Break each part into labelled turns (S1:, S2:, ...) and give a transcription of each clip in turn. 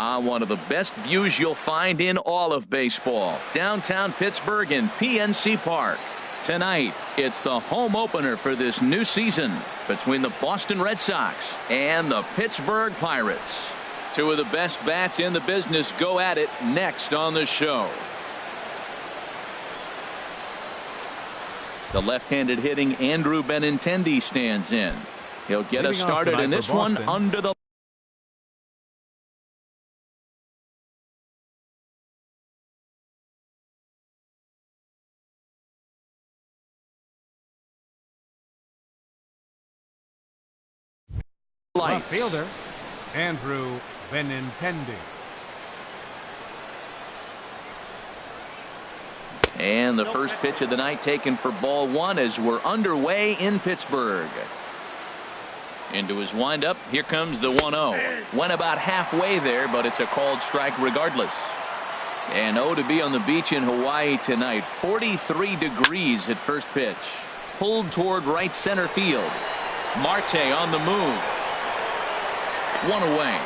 S1: One of the best views you'll find in all of baseball. Downtown Pittsburgh in PNC Park. Tonight, it's the home opener for this new season between the Boston Red Sox and the Pittsburgh Pirates. Two of the best bats in the business go at it next on the show. The left-handed hitting Andrew Benintendi stands in. He'll get us started in this one under the
S2: left fielder Andrew Benintendi.
S1: And the first pitch of the night taken for ball one as we're underway in Pittsburgh. Into his windup. Here comes the 1-0. Went about halfway there, but it's a called strike regardless. And to be on the beach in Hawaii tonight. 43 degrees at first pitch. Pulled toward right center field. Marte on the move. One away.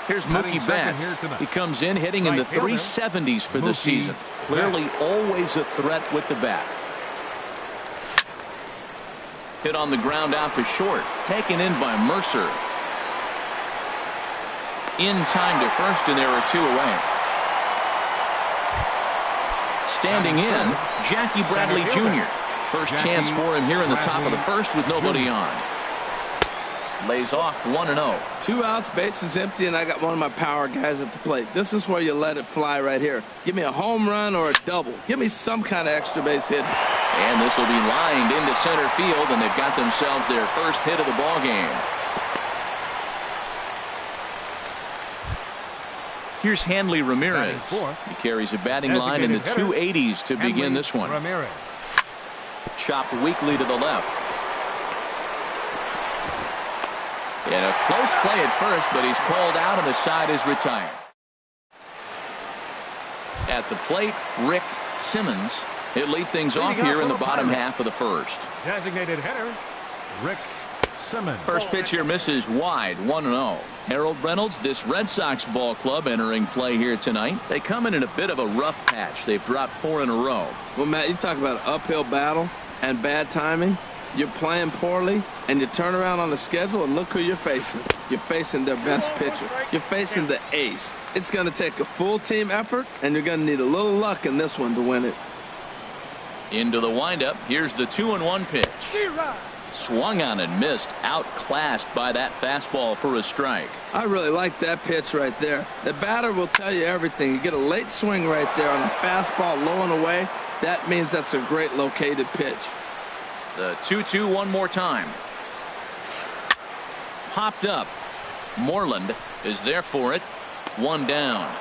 S1: Here's Mookie Betts. He comes in hitting in the 370s for the season. Clearly always a threat with the bat. Hit on the ground out to short. Taken in by Mercer. In time to first, and there are two away. Standing in, Jackie Bradley Jr. First chance for him here in the top of the first with nobody on. Lays off 1-0.
S3: 2 outs, bases empty, and I got one of my power guys at the plate. This is where you let it fly right here. Give me a home run or a double. Give me some kind of extra base hit.
S1: And this will be lined into center field, and they've got themselves their first hit of the ball game. Here's Hanley Ramirez. He carries a batting line in the 280s to begin this one. Chopped weakly to the left. And a close play at first, but he's called out and the side is retired. At the plate, Rick Simmons. He'll lead things off here in the bottom half of the first.
S2: Designated hitter, Rick Simmons.
S1: First pitch here misses wide, 1-0. Harold Reynolds, this Red Sox ball club entering play here tonight. They come in a bit of a rough patch. They've dropped 4 in a row.
S3: Well, Matt, you talk about an uphill battle and bad timing. You're playing poorly, and you turn around on the schedule, and look who you're facing. You're facing their best pitcher. You're facing the ace. It's going to take a full team effort, and you're going to need a little luck in this one to win it.
S1: Into the windup. Here's the 2-1 pitch. Swung on and missed. Outclassed by that fastball for a strike.
S3: I really like that pitch right there. The batter will tell you everything. You get a late swing right there on the fastball low and away. That means that's a great located pitch.
S1: The 2-2 one more time. Popped up. Moreland is there for it. One down.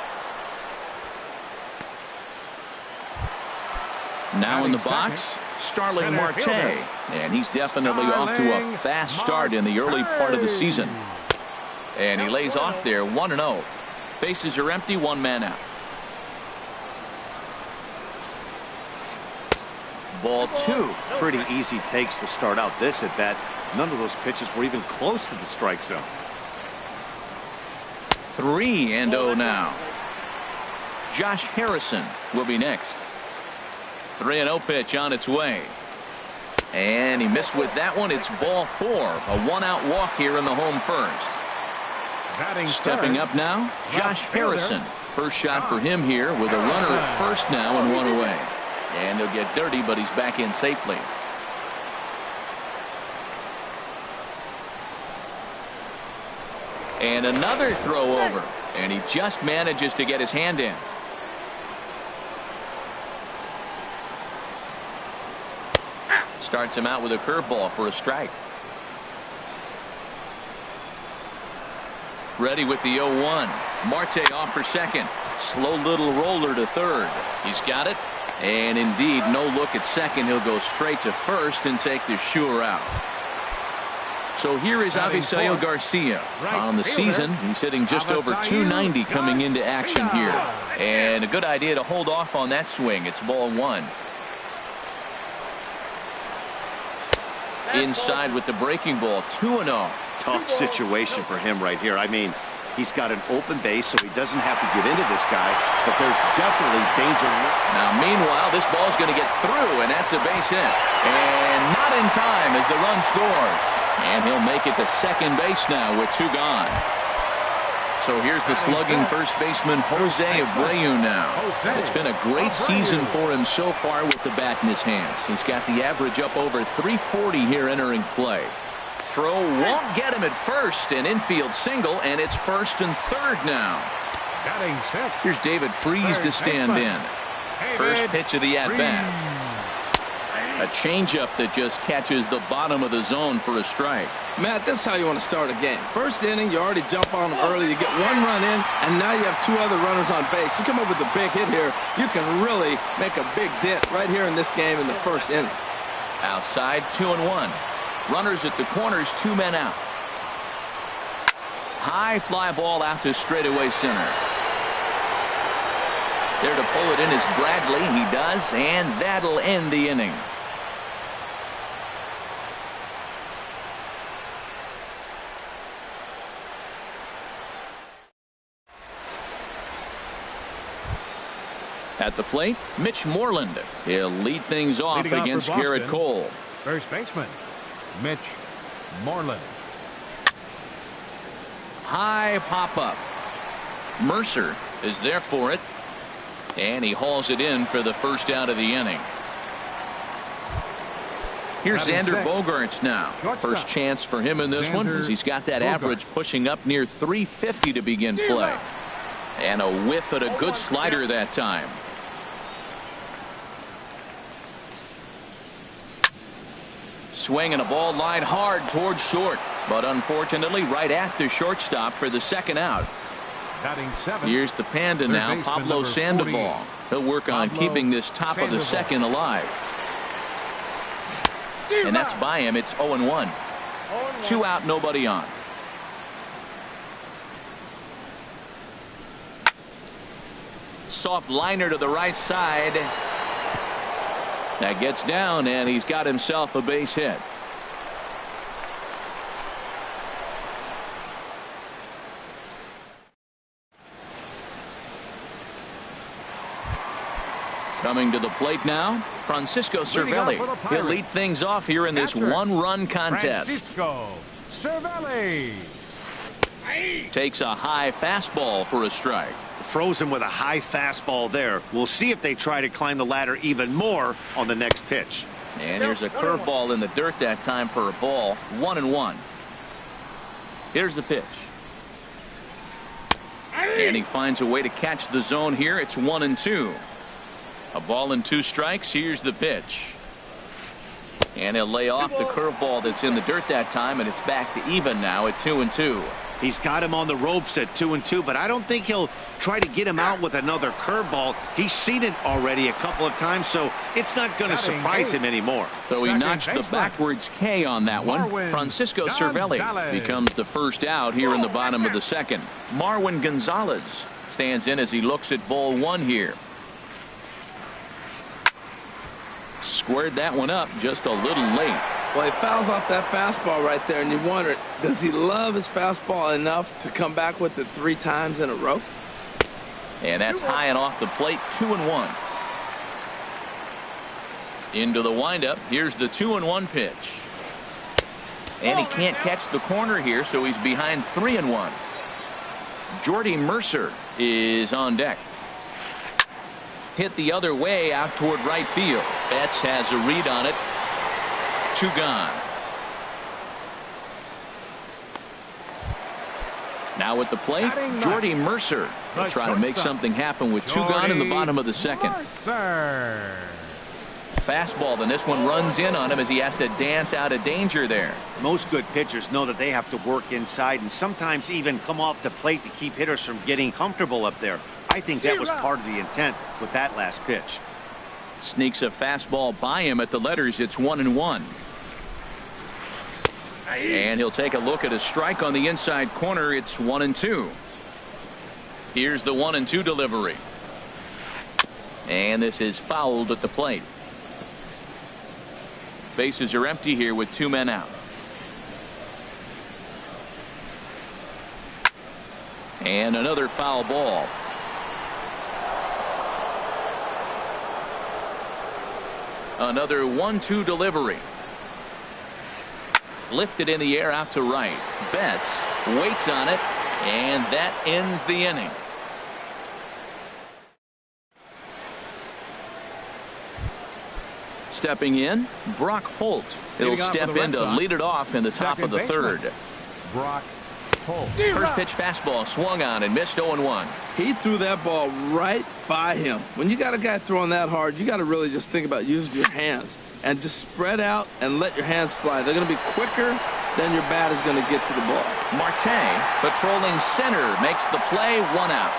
S1: Now in the box, Starling Marte. And he's definitely off to a fast start in the early part of the season. And he lays off there 1-0. Bases are empty, one man out.
S4: Ball two. Pretty easy takes to start out this at bat. None of those pitches were even close to the strike zone.
S1: 3-0 now. Josh Harrison will be next. 3-0 pitch on its way. And he missed with that one. It's ball 4. A 1-out walk here in the home first. Stepping up now, Josh Harrison. First shot for him here with a runner at first now and one away. And he'll get dirty, but he's back in safely. And another throw over. And he just manages to get his hand in. Starts him out with a curveball for a strike. Ready with the 0-1. Marte off for second. Slow little roller to third. He's got it. And indeed, no look at second. He'll go straight to first and take the sure out. So here is Avisail Garcia. On the season, he's hitting just over 290 coming into action here. And a good idea to hold off on that swing. It's ball 1. Inside with the breaking ball, 2-0.
S4: tough situation for him right here. I mean, he's got an open base, so he doesn't have to get into this guy, but there's definitely danger.
S1: Now, meanwhile, this ball's going to get through, and that's a base hit. And not in time as the run scores. And he'll make it to second base now with 2 gone. So here's the slugging first baseman Jose Abreu now. It's been a great season for him so far with the bat in his hands. He's got the average up over 340 here entering play. Throw won't get him at first, an infield single, and it's first and third now. Here's David Freese to stand in. First pitch of the at-bat. A changeup that just catches the bottom of the zone for a strike.
S3: Matt, this is how you want to start a game. First inning, you already jump on them early. You get 1 run in, and now you have 2 other runners on base. You come up with a big hit here, you can really make a big dent right here in this game in the first inning.
S1: Outside, 2-1. Runners at the corners, 2 men out. High fly ball out to straightaway center. There to pull it in is Bradley. He does, and that'll end the inning. At the plate, Mitch Moreland. He'll lead things off against Garrett Cole.
S2: First baseman, Mitch Moreland.
S1: High pop-up. Mercer is there for it. And he hauls it in for the first out of the inning. Here's Xander Bogaerts now. First chance for him in this one as he's got that average pushing up near 350 to begin play. And a whiff at a good slider that time. Swinging a ball line hard towards short, but unfortunately right at the shortstop for the second out. Here's the Panda now, Pablo Sandoval. He'll work on keeping this top of the second alive. And that's by him. It's 0-1. 2 out, nobody on. Soft liner to the right side. That gets down, and he's got himself a base hit. Coming to the plate now, Francisco Cervelli. He'll lead things off here in this 1-run contest.
S2: Francisco Cervelli
S1: takes a high fastball for a strike.
S4: Frozen with a high fastball there. We'll see if they try to climb the ladder even more on the next pitch.
S1: And here's a curveball in the dirt that time for a ball. 1-1. Here's the pitch. And he finds a way to catch the zone here. It's 1-2. A ball and 2 strikes. Here's the pitch. And he'll lay off the curveball that's in the dirt that time, and it's back to even now at 2-2.
S4: He's got him on the ropes at 2-2, but I don't think he'll try to get him out with another curveball. He's seen it already a couple of times, so it's not going to surprise him anymore.
S1: So he notched the backwards K on that one. Francisco Cervelli becomes the first out here in the bottom of the second. Marwin Gonzalez stands in as he looks at ball 1 here. Squared that one up just a little late.
S3: Well, he fouls off that fastball right there, and you wonder, does he love his fastball enough to come back with it 3 times in a row?
S1: And that's high and off the plate. 2-1. Into the windup. Here's the 2-1 pitch. And he can't catch the corner here, so he's behind 3-1. Jordy Mercer is on deck. Hit the other way out toward right field. Betts has a read on it. 2 gone. Now at the plate, Jordy Mercer will try to make something happen with 2 gone in the bottom of the second. Fastball, and this one runs in on him as he has to dance out of danger there.
S4: Most good pitchers know that they have to work inside and sometimes even come off the plate to keep hitters from getting comfortable up there. I think that was part of the intent with that last pitch.
S1: Sneaks a fastball by him at the letters. It's 1-1. And he'll take a look at a strike on the inside corner. It's 1-2. Here's the 1-2 delivery. And this is fouled at the plate. Bases are empty here with 2 men out. And another foul ball. Another 1-2 delivery. Lifted in the air out to right. Betts waits on it, and that ends the inning. Stepping in, Brock Holt. He'll step in to lead it off in the top of the third.
S2: Brock Holt.
S1: First pitch fastball swung on and missed 0-1.
S3: He threw that ball right by him. When you got a guy throwing that hard, you got to really just think about using your hands and just spread out and let your hands fly. They're going to be quicker than your bat is going to get to the ball.
S1: Marte patrolling center makes the play, 1 out.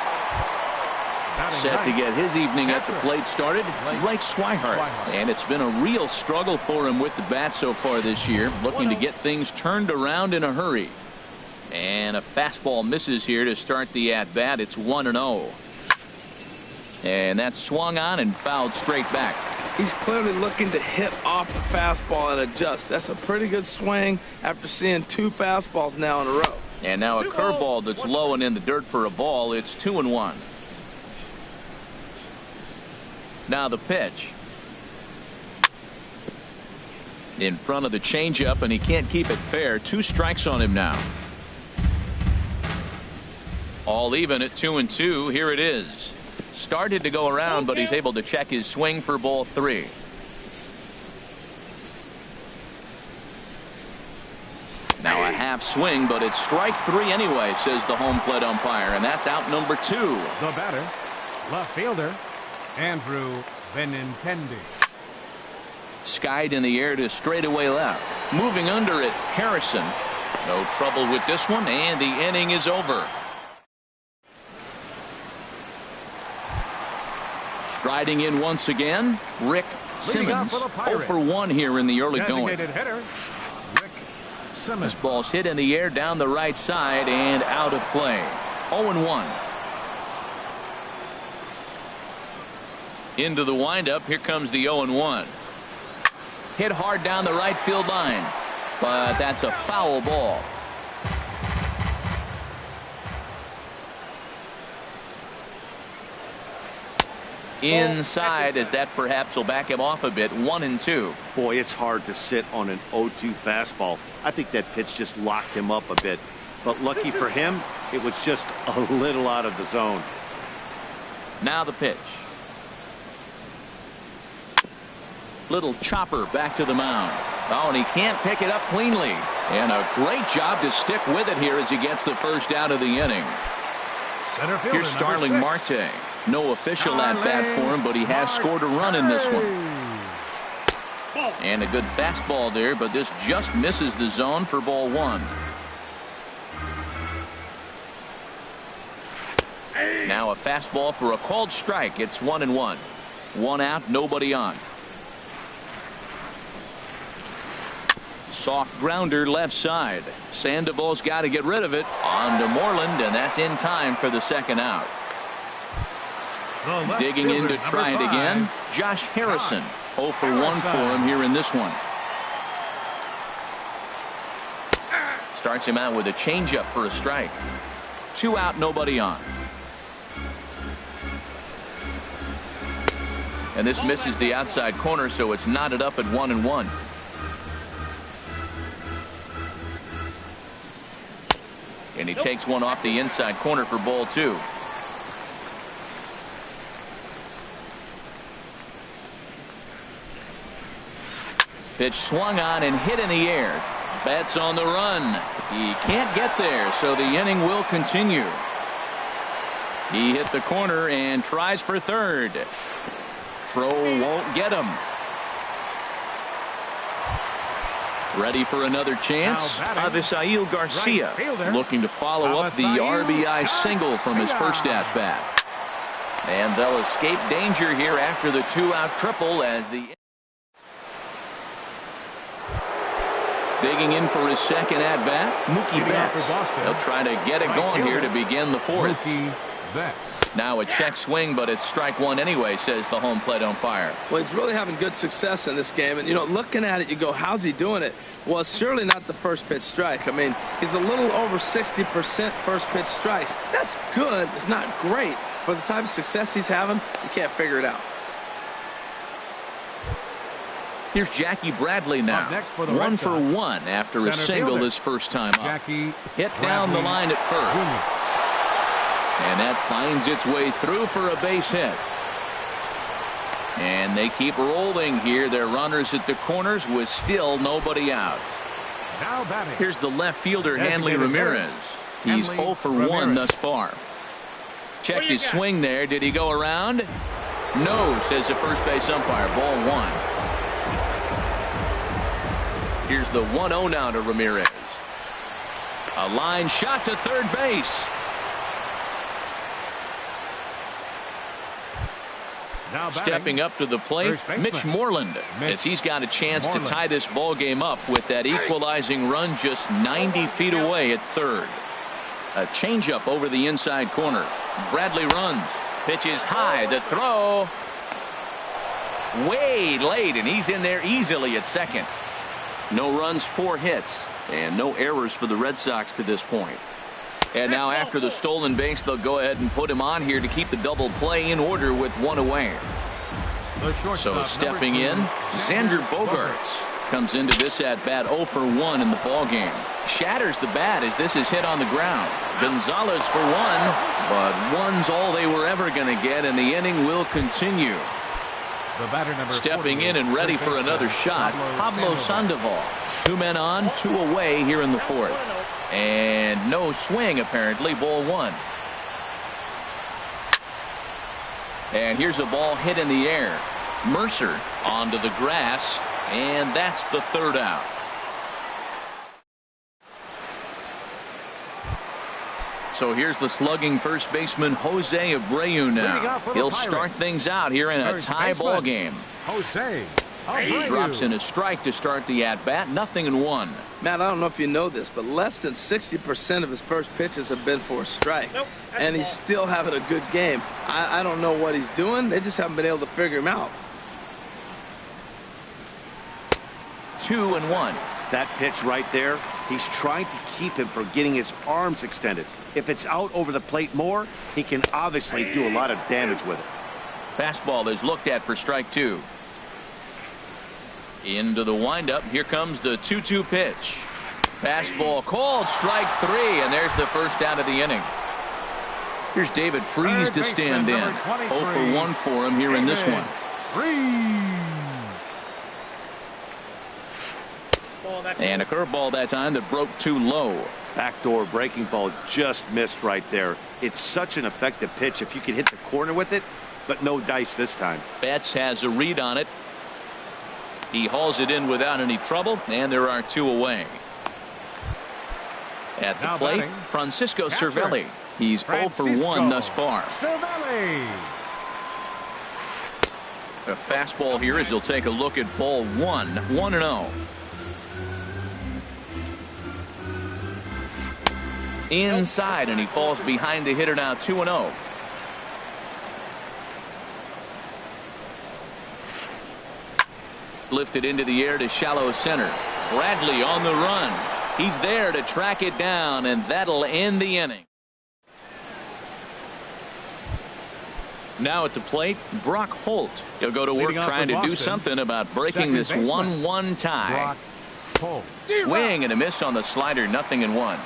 S1: Set to get his evening at the plate started, Blake Swihart. And it's been a real struggle for him with the bat so far this year, looking to get things turned around in a hurry. And a fastball misses here to start the at-bat. It's 1-0. And that's swung on and fouled straight back.
S3: He's clearly looking to hit off the fastball and adjust. That's a pretty good swing after seeing 2 fastballs now in a row.
S1: And now a curveball that's low and in the dirt for a ball. It's 2-1. Now the pitch. In front of the changeup, and he can't keep it fair. 2 strikes on him now. All even at 2-2. Here it is. Started to go around, but he's able to check his swing for ball 3. Now a half swing, but it's strike 3 anyway, says the home plate umpire, and that's out number 2.
S2: The batter, left fielder, Andrew Benintendi.
S1: Skied in the air to straightaway left. Moving under it, Harrison. No trouble with this one, and the inning is over. Striding in once again, Rick Simmons. 0 for 1 here in the early going.
S2: Hitter, Rick Simmons.
S1: This ball's hit in the air down the right side and out of play. 0-1. Into the windup. Here comes the 0-1. Hit hard down the right field line, but that's a foul ball. Inside, as that perhaps will back him off a bit. 1-2.
S4: Boy, it's hard to sit on an 0-2 fastball. I think that pitch just locked him up a bit. But lucky for him, it was just a little out of the zone.
S1: Now the pitch. Little chopper back to the mound. Oh, and he can't pick it up cleanly. And a great job to stick with it here as he gets the first out of the inning. Here's Starling Marte. No official at-bat for him, but he has scored a run in this one. And a good fastball there, but this just misses the zone for ball 1. Now a fastball for a called strike. It's 1-1. 1 out, nobody on. Soft grounder left side. Sandoval's got to get rid of it. On to Moreland, and that's in time for the second out. Digging in to try it again, Josh Harrison. 0 for 1 for him here in this one. Starts him out with a changeup for a strike. 2 out, nobody on. And this misses the outside corner, so it's knotted up at 1-1. And he takes one off the inside corner for ball 2. Pitch swung on and hit in the air. Betts on the run. He can't get there, so the inning will continue. He hit the corner and tries for third. Throw won't get him. Ready for another chance. Avisail Garcia looking to follow up the RBI single from his first at-bat. And they'll escape danger here after the 2-out triple as the digging in for his second at-bat, Mookie Betts. They'll try to get it going here to begin the 4th.
S2: That's
S1: Now a check swing, but it's strike one anyway, says the home plate umpire.
S3: Well, he's really having good success in this game. And, you know, looking at it, you go, how's he doing it? Well, it's surely not the first pitch strike. I mean, he's a little over 60% first pitch strikes. That's good. It's not great. For the type of success he's having, you can't figure it out.
S1: Here's Jackie Bradley now.
S2: Up next for the
S1: 1
S2: Red
S1: for
S2: Sox.
S1: 1 after a
S2: Center
S1: single
S2: fielder,
S1: his first time up.
S2: Jackie
S1: Hit down the
S2: Bradley
S1: line at first.
S2: Jr.
S1: And that finds its way through for a base hit. And they keep rolling here. Their runners at the corners with still nobody out.
S2: Now batting.
S1: Here's the left fielder, Hanley
S2: Designated
S1: Ramirez. He's
S2: Hanley
S1: 0 for 1
S2: Ramirez.
S1: thus far. Checked his swing there. Did he go around? No, says the first base umpire. Ball 1. Here's the 1-0 now to Ramirez. A line shot to third base.
S2: Now batting.
S1: Stepping up to the plate,
S2: First baseman.
S1: Mitch Moreland,
S2: Mitch
S1: as he's got a chance
S2: Moreland.
S1: to tie this ball game up with that equalizing run just 90 feet away at third. A changeup over the inside corner. Bradley runs, pitches high, the throw way late, and he's in there easily at second. No runs, 4 hits, and no errors for the Red Sox to this point. And now after the stolen base, they'll go ahead and put him on here to keep the double play in order with 1 away.
S2: The
S1: So
S2: shortstop,
S1: stepping
S2: number 2,
S1: in, Xander Bogaerts comes into this at bat 0 for 1 in the ball game. Shatters the bat as this is hit on the ground. Gonzalez for 1, but 1's all they were ever going to get, and the inning will continue.
S2: The batter number
S1: Stepping
S2: 40,
S1: in and ready
S2: third
S1: for
S2: baseman,
S1: another shot, Pablo Sandoval. 2 men on, 2 away here in the 4th. And no swing, apparently. Ball 1. And here's a ball hit in the air. Mercer onto the grass, and that's the 3rd out. So here's the slugging first baseman Jose Abreu now. He'll start things out here in a
S2: First
S1: tie
S2: baseman,
S1: ball game.
S2: Jose
S1: He
S2: Abreu.
S1: drops in a strike to start the at-bat. 0-1.
S3: Matt, I don't know if you know this, but less than 60% of his first pitches have been for a strike.
S5: Nope,
S3: And he's still having a good game. I don't know what he's doing. They just haven't been able to figure him out.
S1: 2-1.
S4: That pitch right there, he's trying to keep him from getting his arms extended. If it's out over the plate more, he can obviously do a lot of damage with it.
S1: Fastball is looked at for strike 2. Into the windup. Here comes the 2-2 pitch. Fastball called, strike 3, and there's the first out of the inning. Here's David Freese
S2: Third
S1: to stand
S2: baseman,
S1: in.
S2: number
S1: 0 for 1 for him here in this one. And a curveball that time that broke too low.
S4: Backdoor breaking ball just missed right there. It's such an effective pitch if you can hit the corner with it, but no dice this time.
S1: Betts has a read on it. He hauls it in without any trouble, and there are 2 away. At the
S2: Now
S1: plate,
S2: batting,
S1: Francisco
S2: catcher,
S1: Cervelli. He's 0 for 1
S2: Francisco
S1: thus far.
S2: Cervelli.
S1: A fastball here as he'll take a look at ball 1. 1-0. Inside, and he falls behind the hitter now. 2-0. Lifted into the air to shallow center. Bradley on the run. He's there to track it down, and that'll end the inning. Now at the plate, Brock Holt. He'll go to work
S2: Leading off
S1: trying
S2: for
S1: to do
S2: Boston,
S1: something about breaking
S2: second
S1: this
S2: baseman,
S1: 1-1 tie.
S2: Brock Holt.
S1: Swing and a miss on the slider. 0-1.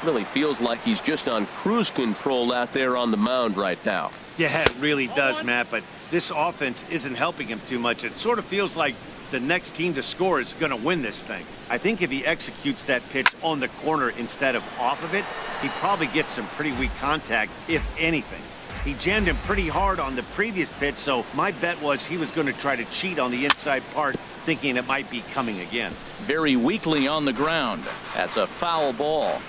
S1: Really feels like he's just on cruise control out there on the mound right now.
S4: Yeah, it really does, Matt, but this offense isn't helping him too much. It sort of feels like the next team to score is going to win this thing. I think if he executes that pitch on the corner instead of off of it, he probably gets some pretty weak contact, if anything. He jammed him pretty hard on the previous pitch, so my bet was he was going to try to cheat on the inside part, thinking it might be coming again.
S1: Very weakly on the ground. That's a foul ball.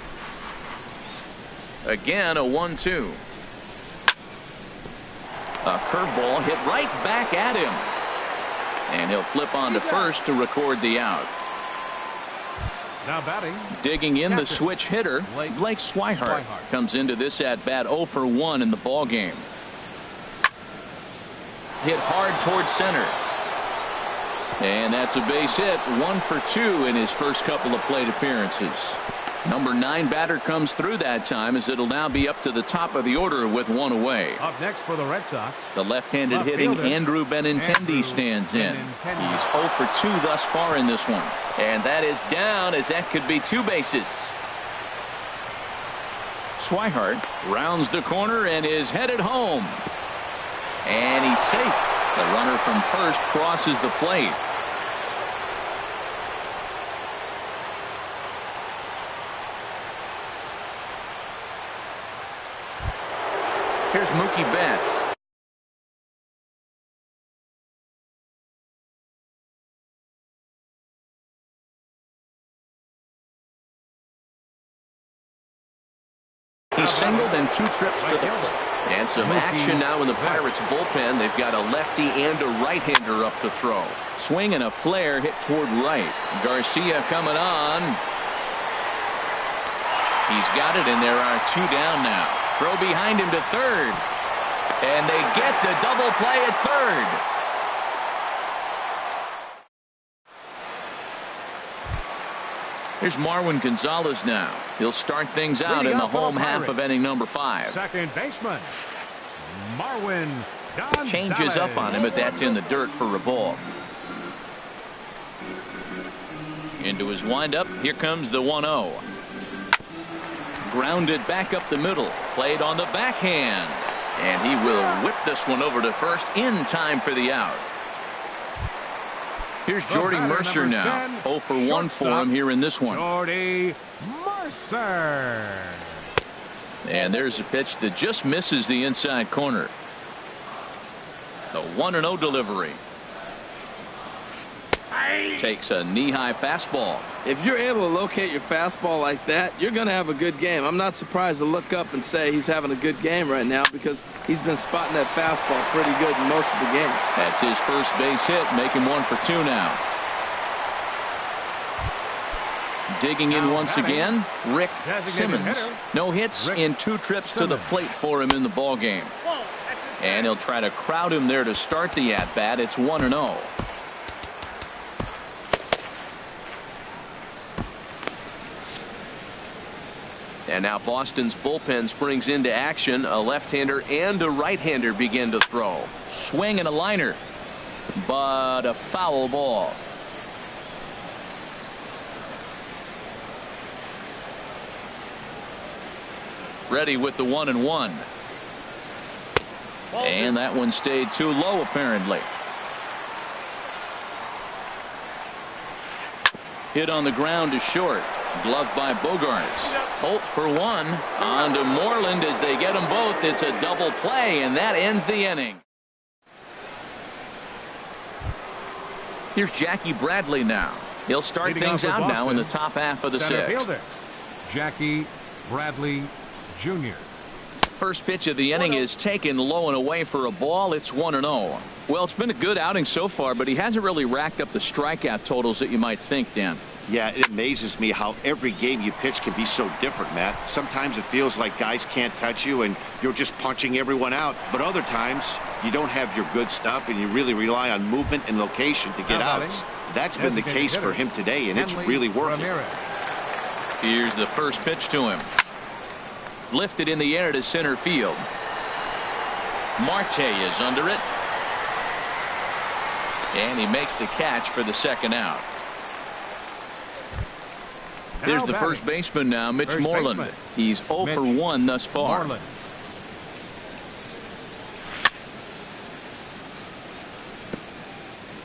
S1: Again, a 1-2. A curveball hit right back at him. And he'll flip on to first to record the out.
S2: Now batting.
S1: Digging in the
S2: Captain.
S1: switch hitter, Blake Swihart comes into this at bat 0 for 1 in the ball game. Hit hard towards center. And that's a base hit. 1 for 2 in his first couple of plate appearances. Number 9 batter comes through that time, as it'll now be up to the top of the order with 1 away.
S2: Up next for the Red Sox.
S1: The left-handed hitting Andrew Benintendi stands in. He's 0 for 2 thus far in this one. And that is down, as that could be 2 bases. Swihart rounds the corner and is headed home. And he's safe. The runner from first crosses the plate. Here's Mookie Betts. He singled and 2 trips to the plate. And some action now in the Pirates bullpen. They've got a lefty and a right-hander up to throw. Swing and a flare hit toward right. Garcia coming on. He's got it, and there are 2 down now. Throw behind him to third. And they get the double play at third. Here's Marwin Gonzalez now. He'll start things out in the home half of inning number 5.
S2: Second baseman, Marwin Gonzalez.
S1: Changes up on him, but that's in the dirt for a ball. Into his windup. Here comes the 1-0. Grounded back up the middle. Played on the backhand. And he will whip this one over to first in time for the out. Here's Jordy Mercer now. 0 for 1 for him here in this one.
S2: Jordy Mercer.
S1: And there's a pitch that just misses the inside corner. The 1-0 delivery. Takes a knee-high fastball.
S3: If you're able to locate your fastball like that, you're going to have a good game. I'm not surprised to look up and say he's having a good game right now, because he's been spotting that fastball pretty good in most of the game.
S1: That's his first base hit, making 1 for 2 now. Digging in once again, Rick Simmons. No hits in 2 trips to the plate for him in the ball game. And he'll try to crowd him there to start the at-bat. It's 1-0. And now Boston's bullpen springs into action. A left-hander and a right-hander begin to throw. Swing and a liner, but a foul ball. Ready with the 1-1. And that one stayed too low, apparently. Hit on the ground to short. Gloved by Bogarts. 0 for 1. On to Moreland as they get them both. It's a double play, and that ends the inning. Here's Jackie Bradley now. He'll start things out now in the top half of the 6th.
S2: Jackie Bradley Jr.
S1: First pitch of the inning is taken low and away for a ball. It's 1-0. Well, it's been a good outing so far, but he hasn't really racked up the strikeout totals that you might think, Dan.
S4: Yeah, it amazes me how every game you pitch can be so different, Matt. Sometimes it feels like guys can't touch you and you're just punching everyone out. But other times you don't have your good stuff and you really rely on movement and location to get outs. That's been the case for him today, and it's really working.
S1: Here's the first pitch to him. Lifted in the air to center field. Marte is under it. And he makes the catch for the second out. There's the first baseman now, Mitch Moreland. He's 0 for 1 thus far.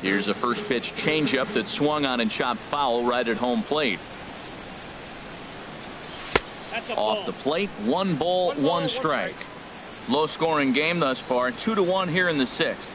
S1: Here's a first pitch changeup that swung on and chopped foul right at home plate. Off the plate, 1 ball, 1 strike. Low scoring game thus far, 2-1 here in the 6th.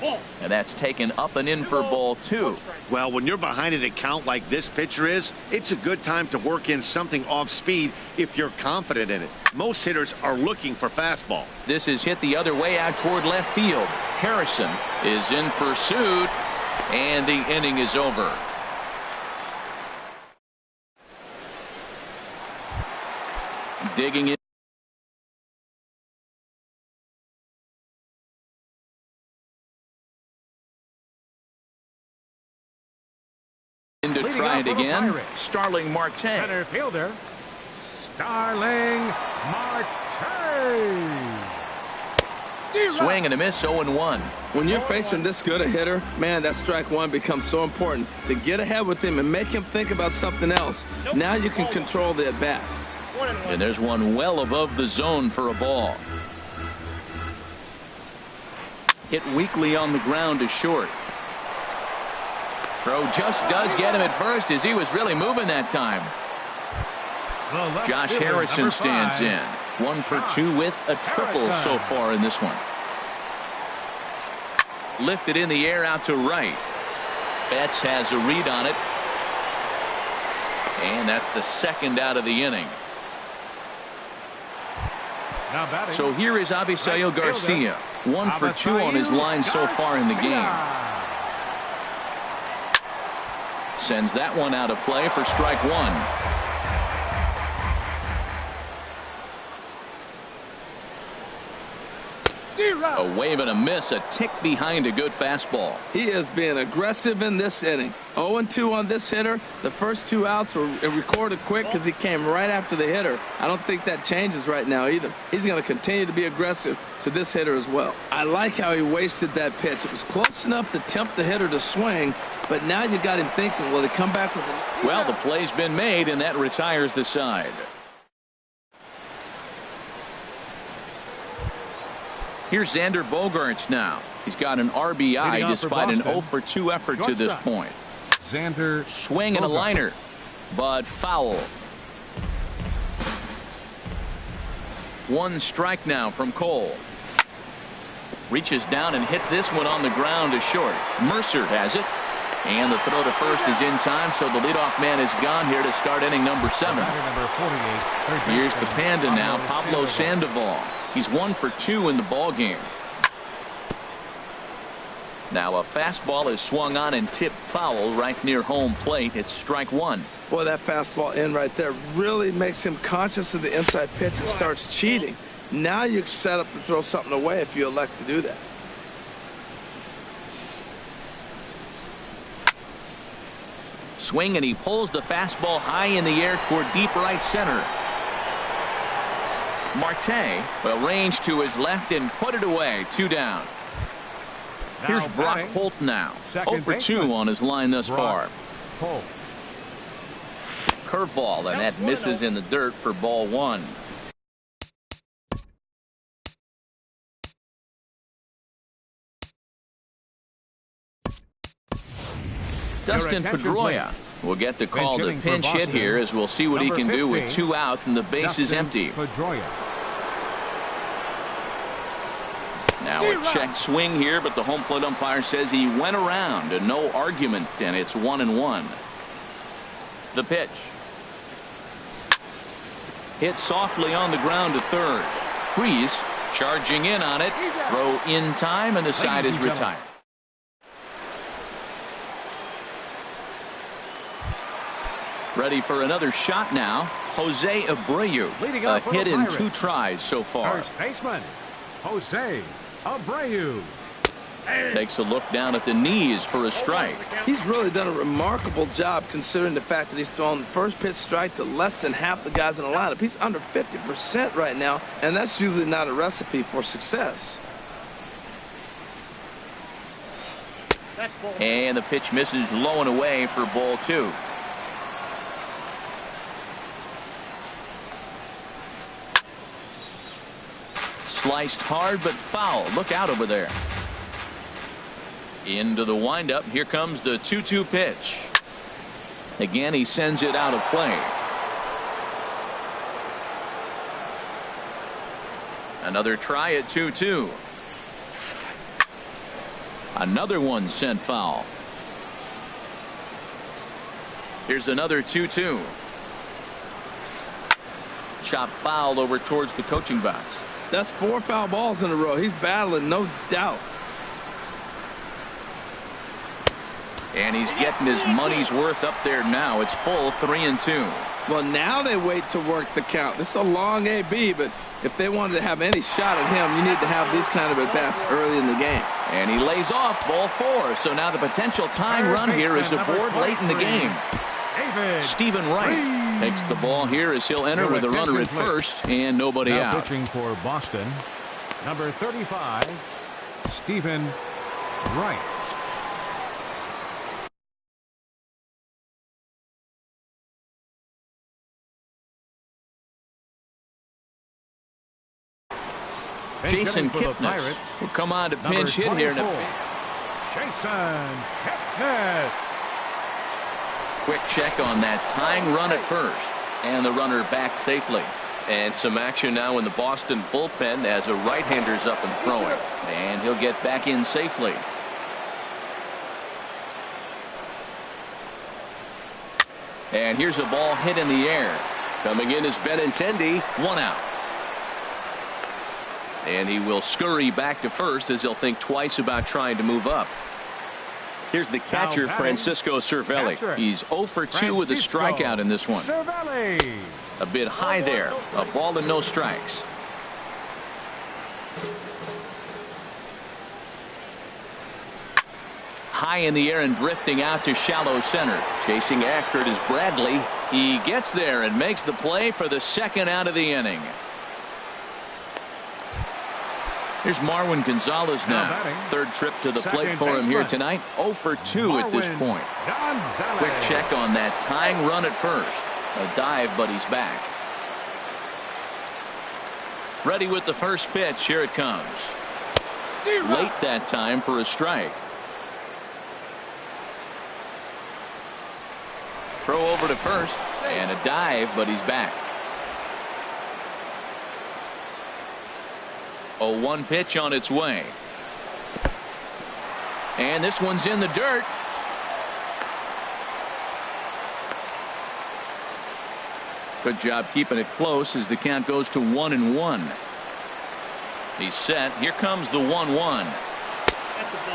S1: And that's taken up and in for ball 2.
S4: Well, when you're behind an account like this pitcher is, it's a good time to work in something off speed if you're confident in it. Most hitters are looking for fastball.
S1: This is hit the other way out toward left field. Harrison is in pursuit, and the inning is over. Digging in. To try it again, Starling Marte.
S2: Center fielder, Starling Marte.
S1: Swing and a miss, 0-1.
S3: When you're facing this good a hitter, man, that strike one becomes so important to get ahead with him and make him think about something else. Now you can control the at-bat.
S1: And there's one well above the zone for a ball. Hit weakly on the ground to short. Throw just does get him at first as he was really moving that time. Josh Harrison stands in. 1 for 2 with a triple so far in this one. Lifted in the air out to right. Betts has a read on it. And that's the second out of the inning. So here is Avisail Garcia. 1 for 2 on his line so far in the game. Sends that one out of play for strike 1. A wave and a miss, a tick behind a good fastball.
S3: He is being aggressive in this inning. 0-2 on this hitter. The first 2 outs were recorded quick because he came right after the hitter. I don't think that changes right now either. He's going to continue to be aggressive to this hitter as well. I like how he wasted that pitch. It was close enough to tempt the hitter to swing, but now you got him thinking, will he come back with it?
S1: Well, the play's been made, and that retires the side. Here's Xander Bogaerts now. He's got an RBI despite an 0 for 2 effort to this point.
S2: Xander
S1: swing and a liner, but foul. 1 strike now from Cole. Reaches down and hits this one on the ground to short. Mercer has it. And the throw to first is in time, so the leadoff man is gone here to start inning number 7. Here's the Panda now, Pablo Sandoval. He's 1 for 2 in the ball game. Now a fastball is swung on and tipped foul right near home plate. It's strike 1.
S3: Boy, that fastball in right there really makes him conscious of the inside pitch and starts cheating. Now you're set up to throw something away if you elect to do that.
S1: Swing, and he pulls the fastball high in the air toward deep right center. Marte will range to his left and put it away. 2 down. Here's Brock Holt now. 0 for 2 on his line thus far. Curveball, and that misses in the dirt for ball 1. Dustin Pedroia will get the call to pinch hit here, as we'll see what he can do with 2 out and the base is empty. Now a check swing here, but the home plate umpire says he went around and no argument, and it's 1-1. The pitch. Hit softly on the ground to third. Freeze charging in on it. Throw in time, and the side is retired. Ready for another shot now. Jose Abreu. A hit in 2 tries so far.
S2: First baseman, Jose Abreu.
S1: Takes a look down at the knees for a strike.
S3: He's really done a remarkable job considering the fact that he's thrown the first pitch strike to less than half the guys in the lineup. He's under 50% right now, and that's usually not a recipe for success.
S1: And the pitch misses low and away for ball 2. Sliced hard but foul. Look out over there. Into the windup. Here comes the 2-2 pitch. Again, he sends it out of play. Another try at 2-2. Another one sent foul. Here's another 2-2. Chop foul over towards the coaching box.
S3: That's 4 foul balls in a row. He's battling, no doubt.
S1: And he's getting his money's worth up there now. It's full 3-2.
S3: Well, now they wait to work the count. This is a long AB, but if they wanted to have any shot at him, you need to have these kind of at-bats early in the game.
S1: And he lays off ball 4. So now the potential tying run here is aboard late in the game. Stephen Wright takes the ball here as he'll enter with a runner at first and nobody
S2: now
S1: out.
S2: Pitching for Boston, number 35, Stephen Wright.
S1: Jason Kipnis will come on to pinch hit here in a
S2: Jason Kipnis.
S1: quick check on that tying run at first, and the runner back safely.
S5: And some action now in the Boston bullpen as a right-hander's up and throwing.
S1: And he'll get back in safely. And here's a ball hit in the air.
S5: Coming in is Benintendi.
S1: 1 out. And he will scurry back to first as he'll think twice about trying to move up.
S5: Here's the catcher, Francisco Cervelli.
S1: He's 0 for 2 with a strikeout in this one.
S2: Cervelli.
S1: A bit high there. A ball and no strikes. High in the air and drifting out to shallow center. Chasing after it is Bradley. He gets there and makes the play for the 2nd out of the inning. Here's Marwin Gonzalez now. 3rd trip to the plate for him here tonight. 0 for 2 at this point. Quick check on that tying run at first. A dive, but he's back. Ready with the first pitch. Here it comes. Late that time for a strike. Throw over to first and a dive, but he's back. 0-1 pitch on its way. And this one's in the dirt. Good job keeping it close as the count goes to 1-1. He's set. Here comes the 1-1.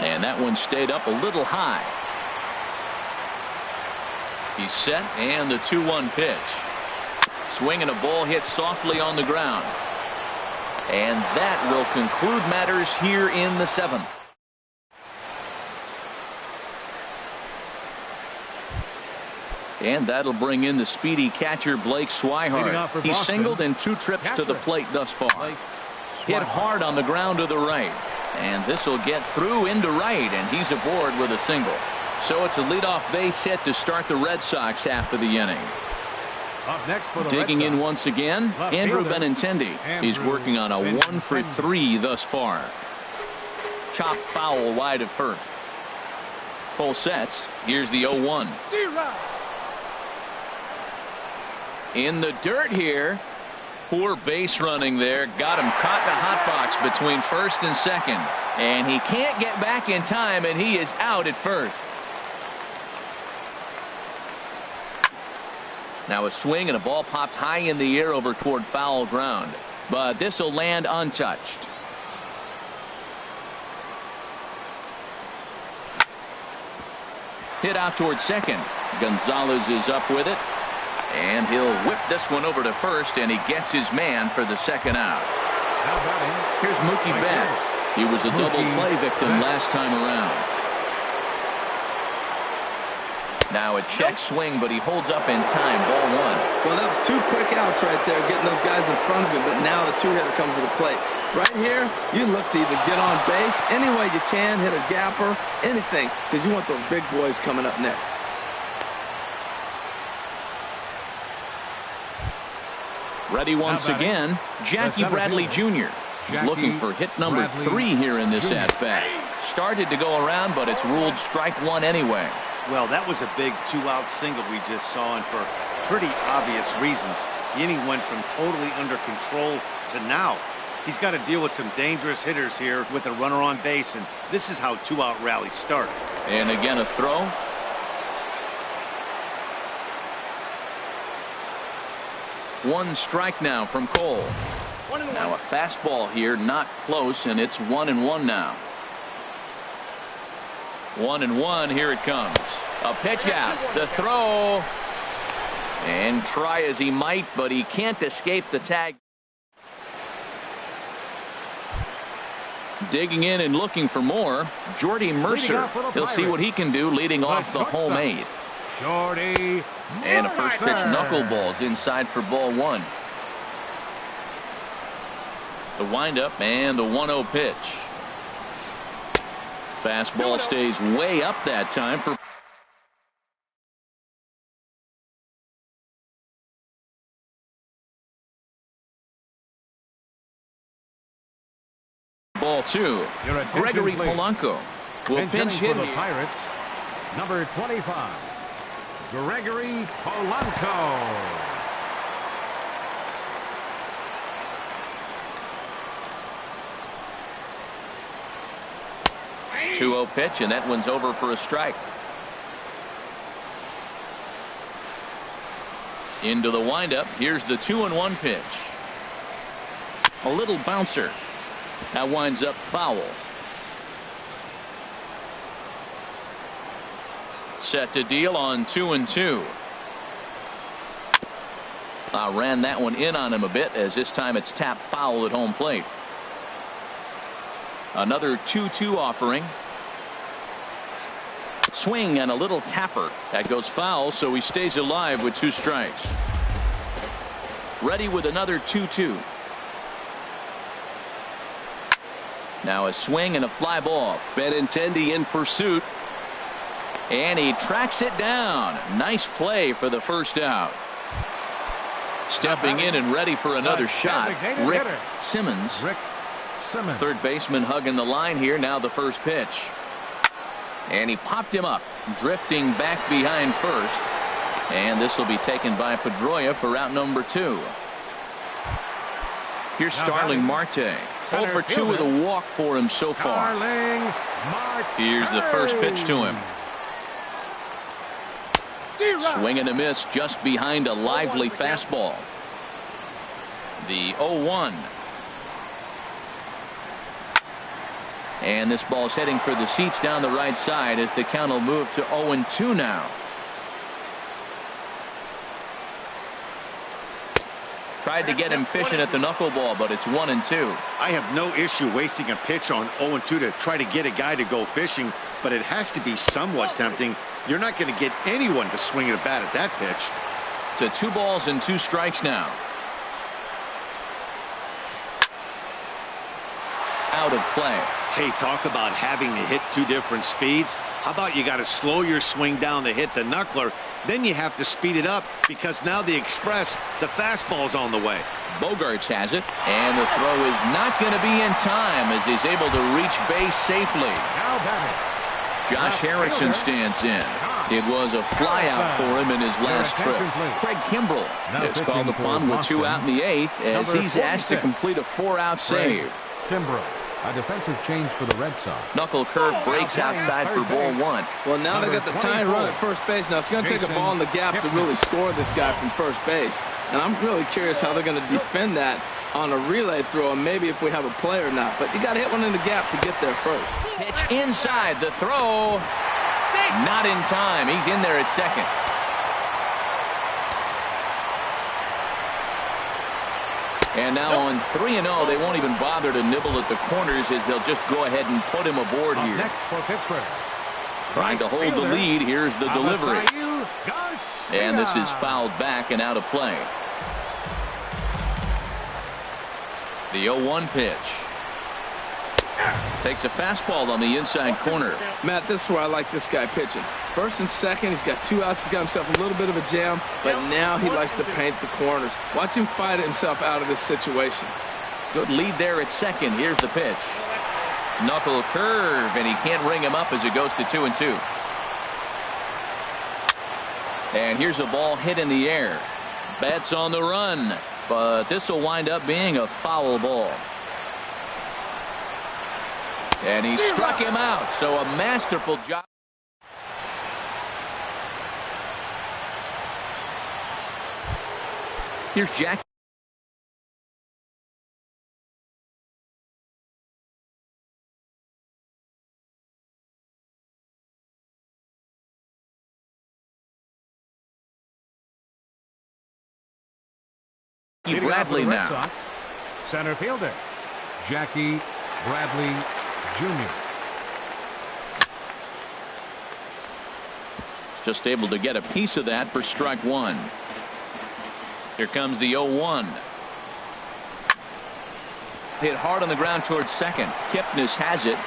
S1: And that one stayed up a little high. He's set, and the 2-1 pitch. Swing and a ball hit softly on the ground. And that will conclude matters here in the 7th. And that'll bring in the speedy catcher Blake Swihart. He's singled in 2 trips to the plate thus far. Hit hard on the ground to the right. And this will get through into right, and he's aboard with a single. So it's a leadoff base hit to start the Red Sox half of the inning.
S2: Up next for the
S1: Digging in once again, Andrew Benintendi. He's working on a 1 for 3 thus far. Chop foul wide of first. Full sets. Here's the 0-1. In the dirt here. Poor base running there. Got him caught in a hot box between first and second. And he can't get back in time, and he is out at first. Now a swing and a ball popped high in the air over toward foul ground. But this will land untouched. Hit out toward second. Gonzalez is up with it. And he'll whip this one over to first, and he gets his man for the 2nd out. Here's Mookie Betts. He was a double play victim last time around. Now a check swing, but he holds up in time. Ball 1.
S3: Well, that was 2 quick outs right there, getting those guys in front of him, but now the 2-hitter comes to the plate. Right here, you look to either get on base any way you can, hit a gapper, anything, because you want those big boys coming up next.
S1: Ready once again, Jackie Bradley Jr. He's looking for hit number 3 here in this at-bat. Started to go around, but it's ruled strike 1 anyway.
S4: Well, that was a big 2-out single we just saw, and for pretty obvious reasons. The inning went from totally under control to now He's got to deal with some dangerous hitters here with a runner on base, and this is how two-out rallies start.
S1: And again, a throw. One strike now from Cole. Now a fastball here, not close, and it's 1-1 now. 1-1, here it comes. A pitch out, the throw. And try as he might, but he can't escape the tag. Digging in and looking for more, Jordy Mercer. He'll see what he can do leading off the home 8.
S2: Jordy.
S1: And a first pitch knuckleballs inside for ball 1. The windup and the 1-0 pitch. Fastball stays way up that time for ball 2. Gregory Polanco will pinch hit
S2: for the Pirates. Number 25, Gregory Polanco.
S1: 2-0 pitch, and that one's over for a strike. Into the windup. Here's the 2-1 pitch. A little bouncer. That winds up foul. Set to deal on 2-2. Ran that one in on him a bit, as this time it's tapped foul at home plate. Another 2-2 offering. Swing and a little tapper. That goes foul, so he stays alive with 2 strikes. Ready with another 2-2. Now a swing and a fly ball. Benintendi in pursuit. And he tracks it down. Nice play for the first out. Stepping in and ready for another shot, Rick Simmons. Third baseman hugging the line here. Now the first pitch. And he popped him up, drifting back behind first. And this will be taken by Pedroia for out number 2. Here's Starling Marte. 0 for 2 with a walk for him so far. Here's the first pitch to him. Swing and a miss just behind a lively fastball. The 0-1. And this ball's heading for the seats down the right side as the count will move to 0-2 now. Tried to get him fishing at the knuckleball, but it's 1-2.
S4: I have no issue wasting a pitch on 0-2 to try to get a guy to go fishing, but it has to be somewhat tempting. You're not going to get anyone to swing at a bat at that pitch.
S1: To 2 balls and 2 strikes now. Out of play.
S4: Hey, talk about having to hit 2 different speeds. How about you got to slow your swing down to hit the knuckler, then you have to speed it up because now the express, the fastball's on the way.
S1: Bogarts has it, and the throw is not going to be in time as he's able to reach base safely. Josh Harrison stands in. It was a fly out for him in his last trip. Craig Kimbrell is called upon with 2 out in the 8th as he's asked to complete a 4-out save.
S2: Kimbrell, a defensive change for the Red Sox.
S1: Knuckle curve breaks outside for ball 1.
S3: Well, now they got the tying run at first base. Now it's going to take a ball in the gap to really score this guy from first base. And I'm really curious how they're going to defend that on a relay throw, and maybe if we have a play or not. But you got to hit one in the gap to get there first.
S1: Pitch inside, the throw. Not in time. He's in there at second. And now on 3-0, they won't even bother to nibble at the corners as they'll just go ahead and put him aboard here.
S2: Next for Pittsburgh.
S1: Trying to hold the lead. Here's the delivery. And this is fouled back and out of play. The 0-1 pitch. Takes a fastball on the inside corner.
S3: Matt, this is where I like this guy pitching. First and second, he's got 2 outs. He's got himself a little bit of a jam, but now he likes to paint the corners. Watch him fight himself out of this situation.
S1: Good lead there at second. Here's the pitch. Knuckle curve, and he can't ring him up as it goes to 2-2. And here's a ball hit in the air. Betts on the run, but this will wind up being a foul ball. And he struck him out. So a masterful job. Here's Jack. Bradley now.
S2: Sox, center fielder, Jackie Bradley Jr.
S1: Just able to get a piece of that for strike one. Here comes the 0-1. Hit hard on the ground towards second. Kipnis has it.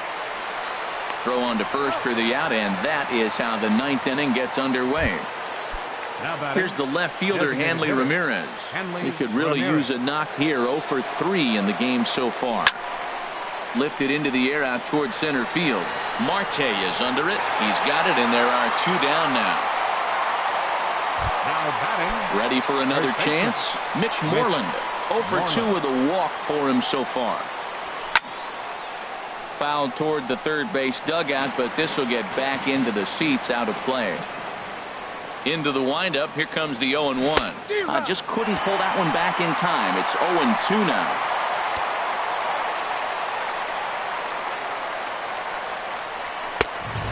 S1: Throw on to first for the out, and that is how the ninth inning gets underway. Here's the left fielder, Hanley Ramirez. He could really use a knock here. 0 for 3 in the game so far. Lifted into the air out towards center field. Marte is under it. He's got it, and there are 2 down now. Ready for another chance. Mitch Moreland. 0 for 2 with a walk for him so far. Fouled toward the third base dugout, but this will get back into the seats, out of play. Into the windup. Here comes the 0-1. Just couldn't pull that one back in time. It's 0-2 now.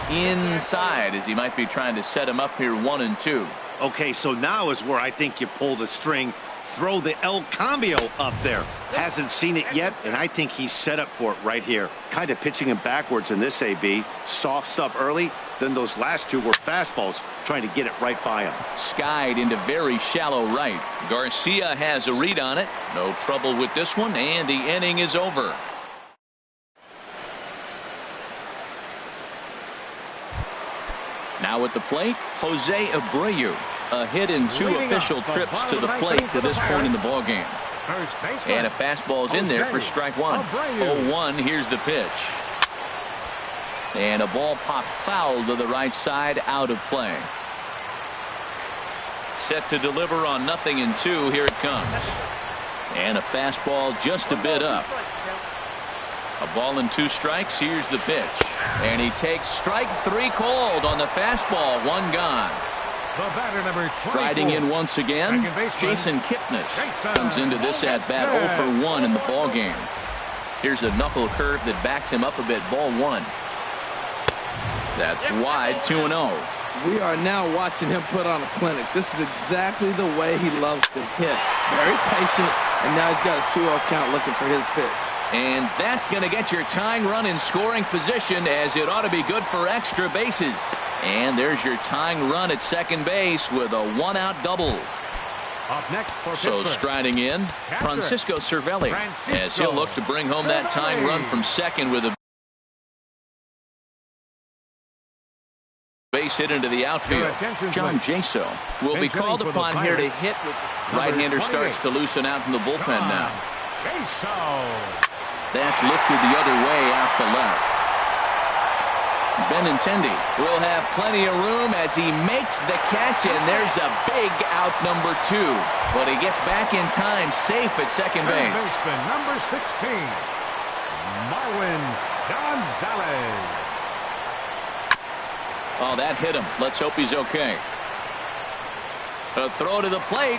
S1: Inside, as he might be trying to set him up here. 1-2.
S4: Okay, so now is where I think you pull the string. Throw the El Cambio up there. Hasn't seen it yet, and I think he's set up for it right here. Kind of pitching him backwards in this AB. Soft stuff early, then those last 2 were fastballs, trying to get it right by him.
S1: Skied into very shallow right. Garcia has a read on it. No trouble with this one, and the inning is over. Now at the plate, Jose Abreu. A hit in 2 official trips to the plate to this point in the ballgame. And a fastball's in there for strike one. 0-1, here's the pitch. And a ball popped foul to the right side, out of play. Set to deliver on 0-2. Here it comes. And a fastball just a bit up. A ball and 2 strikes. Here's the pitch. And he takes strike 3 cold on the fastball. 1 gone.
S2: The batter, number 24.
S1: Striding in once again, Jason Kipnis comes into this at bat 0 for 1 in the ball game. Here's a knuckle curve that backs him up a bit. Ball 1. That's wide. 2-0.
S3: We are now watching him put on a clinic. This is exactly the way he loves to hit. Very patient, and now he's got a 2-0 count looking for his pitch.
S1: And that's going to get your tying run in scoring position, as it ought to be good for extra bases. And there's your tying run at second base with a 1-out double.
S2: Up next for
S1: so
S2: Pittsburgh,
S1: striding in, Francisco Cervelli, as he'll look to bring home that tying run from second with a base hit into the outfield. John Jaso will be called upon here to hit with right-hander starts to loosen out from the bullpen now. That's lifted the other way out to left. Benintendi will have plenty of room as he makes the catch, and there's a big out, number 2. But he gets back in time, safe at second base.
S2: Baseman, number 16, Marwin Gonzalez.
S1: Oh, that hit him. Let's hope he's okay. A throw to the plate.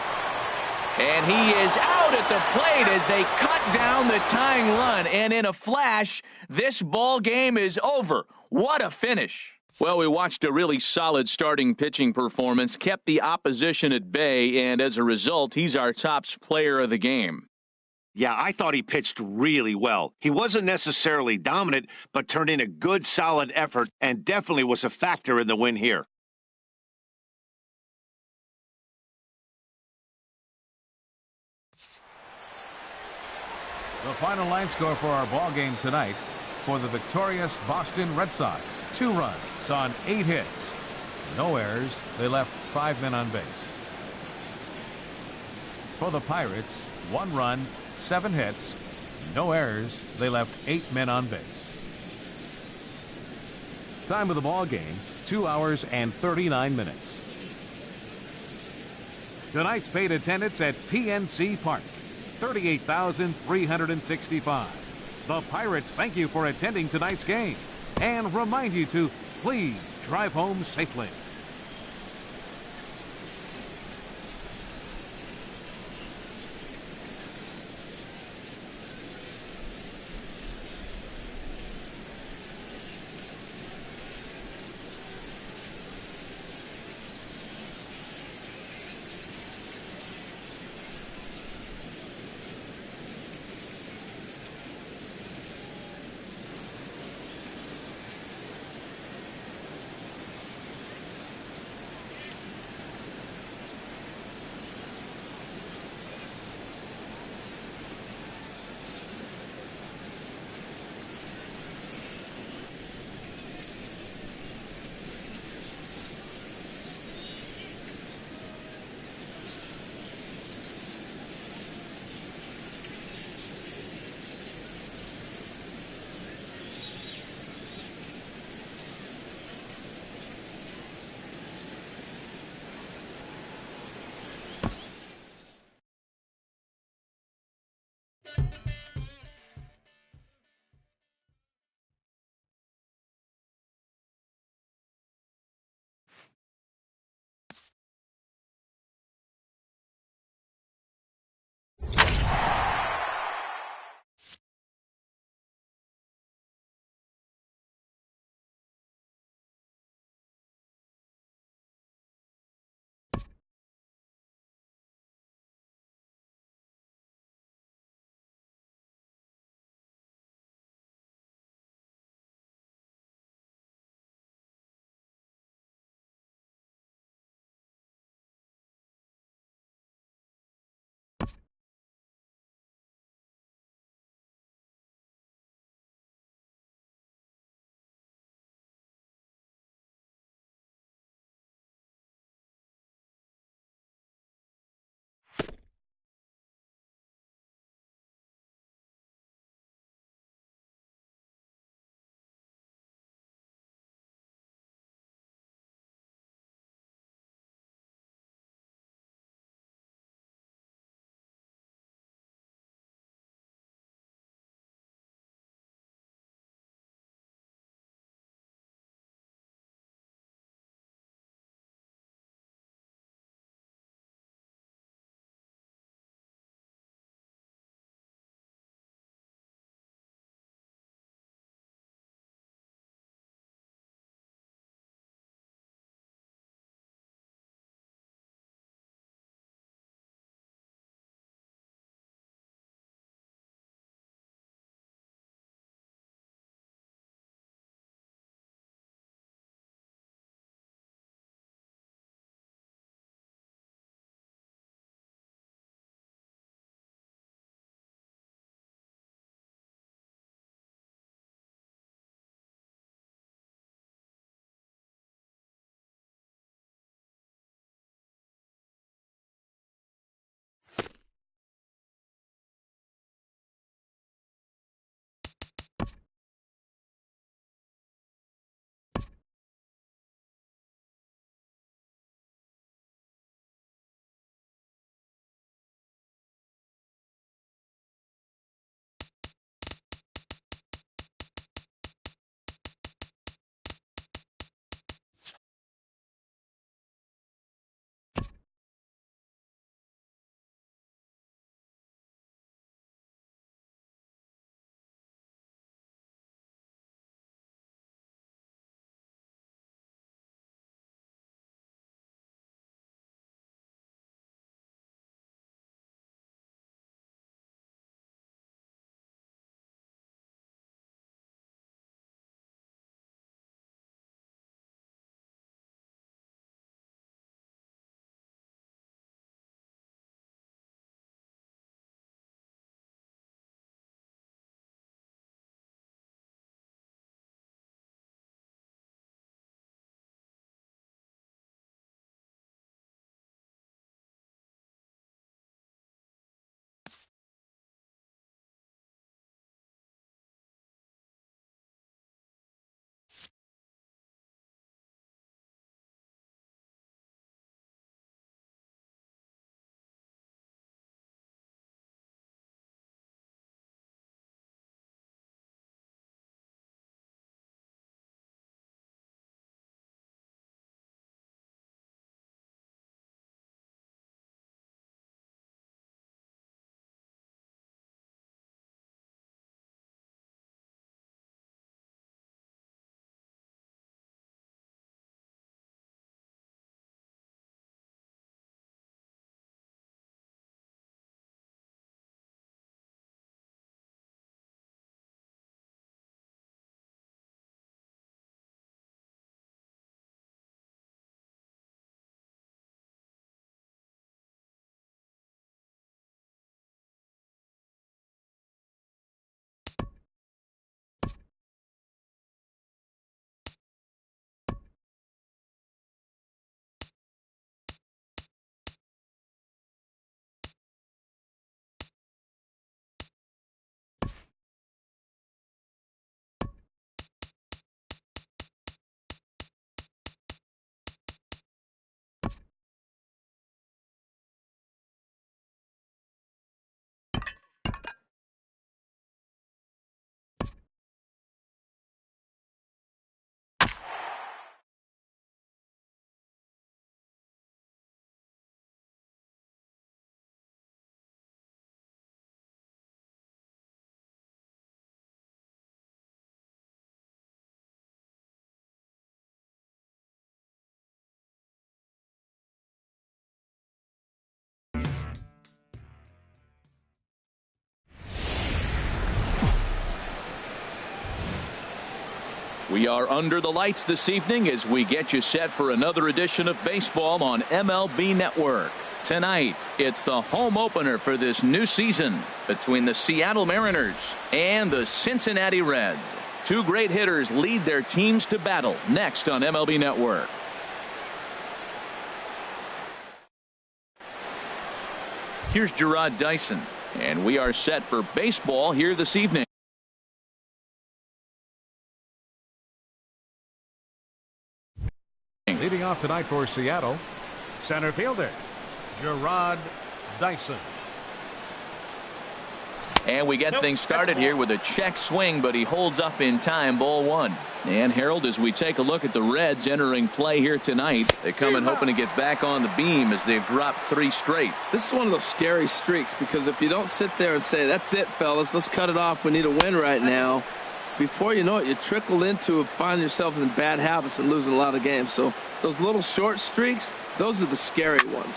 S1: And he is out at the plate as they cut down the tying run. And in a flash, this ball game is over. What a finish. Well, we watched a really solid starting pitching performance, kept the opposition at bay, and as a result, he's our top player of the game.
S4: Yeah, I thought he pitched really well. He wasn't necessarily dominant, but turned in a good, solid effort and definitely was a factor in the win here.
S2: The final line score for our ball game tonight for the victorious Boston Red Sox: 2 runs on 8 hits, no errors. They left 5 men on base. For the Pirates, 1 run, 7 hits, no errors. They left 8 men on base. Time of the ball game, 2 hours and 39 minutes. Tonight's paid attendance at PNC Park, 38,365. The Pirates thank you for attending tonight's game and remind you to please drive home safely.
S1: We are under the lights this evening as we get you set for another edition of baseball on MLB Network. Tonight, it's the home opener for this new season between the Seattle Mariners and the Cincinnati Reds. Two great hitters lead their teams to battle next on MLB Network. Here's Gerard Dyson, and we are set for baseball here this evening.
S2: Leading off tonight for Seattle, center fielder Gerard Dyson.
S1: And we get things started here with a check swing, but he holds up in time. Ball one. And Harold, as we take a look at the Reds entering play here tonight, they come in hoping to get back on the beam as they've dropped 3 straight.
S3: This is one of those scary streaks, because if you don't sit there and say, that's it, fellas, let's cut it off, we need a win right now, before you know it, you trickle into finding yourself in bad habits and losing a lot of games. So those little short streaks, those are the scary ones.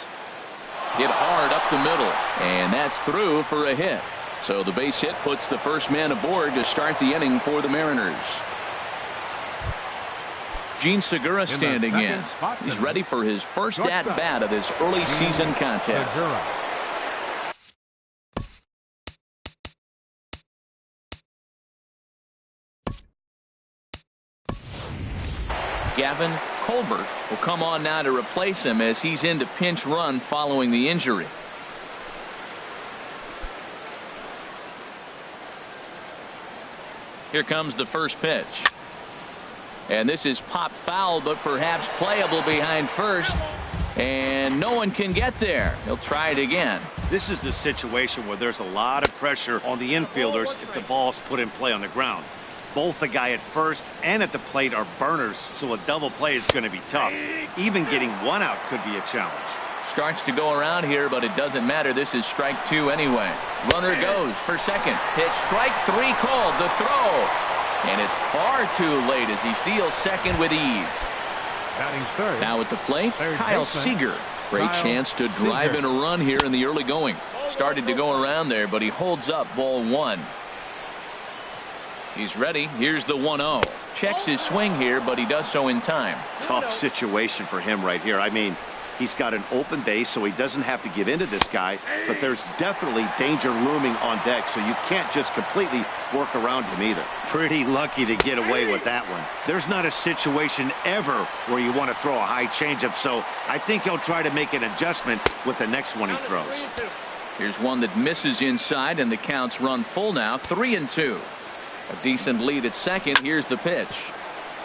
S1: Hit hard up the middle, and that's through for a hit. So the base hit puts the first man aboard to start the inning for the Mariners. Gene Segura standing in. He's ready for his first at-bat of this early season contest. Gavin Colbert will come on now to replace him as he's into pinch run following the injury. Here comes the first pitch. And this is pop foul, but perhaps playable behind first. And no one can get there. He'll try it again.
S4: This is the situation where there's a lot of pressure on the infielders if the ball's put in play on the ground. Both the guy at first and at the plate are burners, so a double play is going to be tough. Even getting one out could be a challenge.
S1: Starts to go around here, but it doesn't matter. This is strike 2 anyway. Runner goes for second. Pitch strike 3 called. The throw. And it's far too late as he steals second with ease.
S2: Third.
S1: Now at the plate, Kyle Seager. Great chance to drive in a run here in the early going. Started to go around there, but he holds up ball 1. He's ready. Here's the 1-0. Checks his swing here, but he does so in time.
S4: Tough situation for him right here. I mean, he's got an open base, so he doesn't have to give in to this guy, but there's definitely danger looming on deck, so you can't just completely work around him either. Pretty lucky to get away with that one. There's not a situation ever where you want to throw a high changeup, so I think he'll try to make an adjustment with the next one he throws.
S1: Here's one that misses inside, and the count's run full now, 3-2. A decent lead at second. Here's the pitch.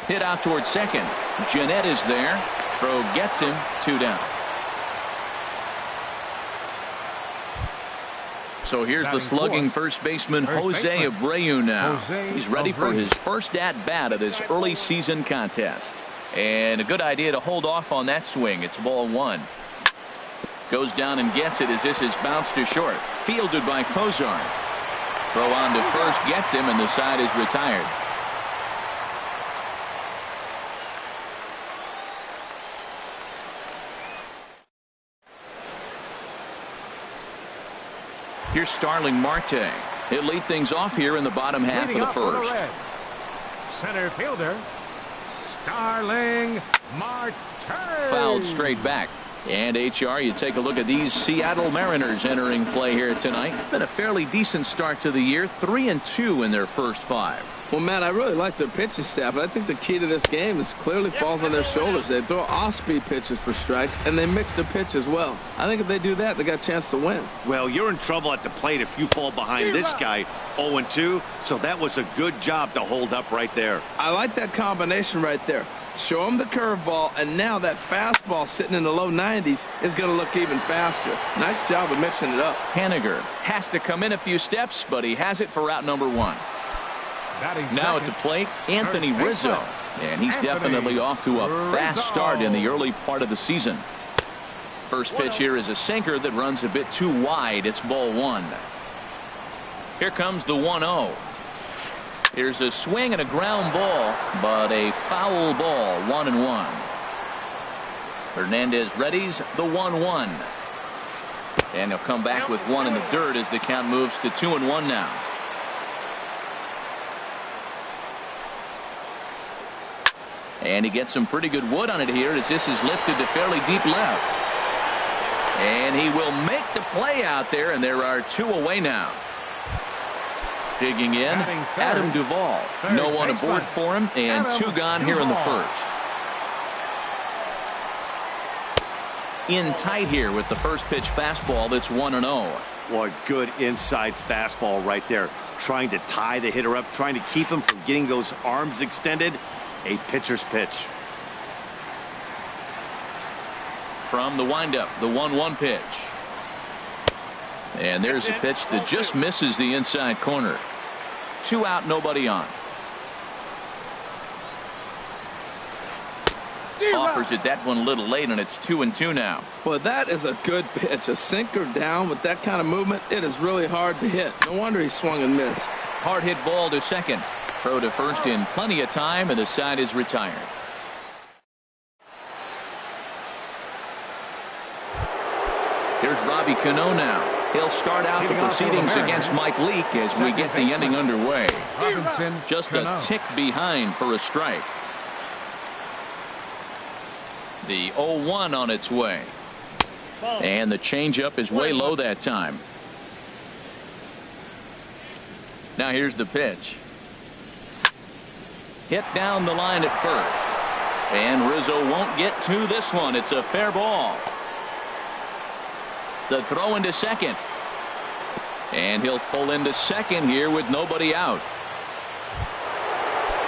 S1: Hit out towards second. Jeanette is there. Throw gets him. 2 down. So here's the slugging first baseman Jose Abreu now. He's ready for his first at-bat of this early season contest. And a good idea to hold off on that swing. It's ball 1. Goes down and gets it as this is bounced to short. Fielded by Cozart. Throw on to first gets him, and the side is retired. Here's Starling Marte. He'll lead things off here in the bottom half of the first.
S2: Center fielder Starling Marte.
S1: Fouled straight back. And HR, you take a look at these Seattle Mariners entering play here tonight. Been a fairly decent start to the year, 3-2 in their first 5.
S3: Well, Matt, I really like their pitching staff, but I think the key to this game is clearly falls on their shoulders. They throw off-speed pitches for strikes, and they mix their pitch as well. I think if they do that, they got a chance to win.
S4: Well, you're in trouble at the plate if you fall behind this guy 0-2, so that was a good job to hold up right there.
S3: I like that combination right there. Show him the curveball, and now that fastball sitting in the low 90s is going to look even faster. Nice job of mixing it up.
S1: Haniger has to come in a few steps, but he has it for out number 1. Now at the plate, Anthony Rizzo. And he's definitely off to a fast start in the early part of the season. First pitch here is a sinker that runs a bit too wide. It's ball 1. Here comes the 1-0. Here's a swing and a ground ball, but a foul ball, 1-1. Hernandez readies the 1-1. And he'll come back with 1 in the dirt as the count moves to 2-1 now. And he gets some pretty good wood on it here as this is lifted to fairly deep left. And he will make the play out there, and there are 2 away now. Digging in, Adam Duvall. No one aboard for him, and 2 gone here in the first. In tight here with the first pitch fastball that's 1-0.
S4: Boy, good inside fastball right there. Trying to tie the hitter up, trying to keep him from getting those arms extended. A pitcher's pitch.
S1: From the windup, the 1-1 pitch. And there's a pitch that just misses the inside corner. 2 out, nobody on. Offers it that one a little late, and it's 2-2 now.
S3: Well, that is a good pitch. A sinker down with that kind of movement, it is really hard to hit. No wonder he swung and missed.
S1: Hard hit ball to second. Throw to first in plenty of time, and the side is retired. Here's Robbie Cano now. He'll start out the proceedings against Mike Leake as we get the inning underway. Just a tick behind for a strike. The 0-1 on its way. And the changeup is way low that time. Now here's the pitch. Hit down the line at first. And Rizzo won't get to this one. It's a fair ball. The throw into second. And he'll pull into second here with nobody out.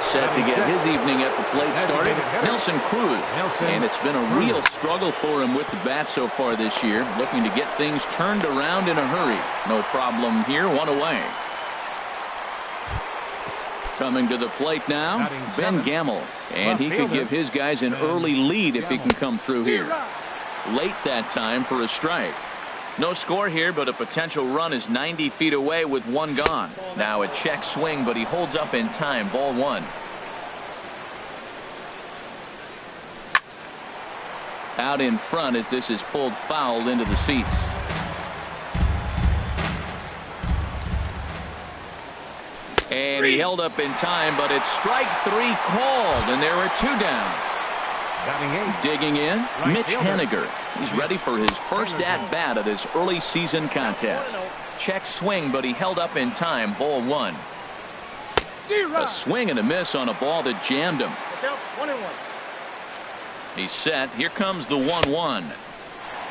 S1: Set to get his evening at the plate started, Nelson Cruz. And it's been a real struggle for him with the bat so far this year. Looking to get things turned around in a hurry. No problem here, 1 away. Coming to the plate now, Ben Gamel. And he could give his guys an early lead if he can come through here. Late that time for a strike. No score here, but a potential run is 90 feet away with 1 gone. Now a check swing, but he holds up in time. Ball 1. Out in front as this is pulled foul into the seats. And he held up in time, but it's strike 3 called, and there are 2 down. Digging in, Mitch Haniger. He's ready for his first at-bat of this early season contest. Check swing, but he held up in time. Ball 1. A swing and a miss on a ball that jammed him. He's set. Here comes the 1-1.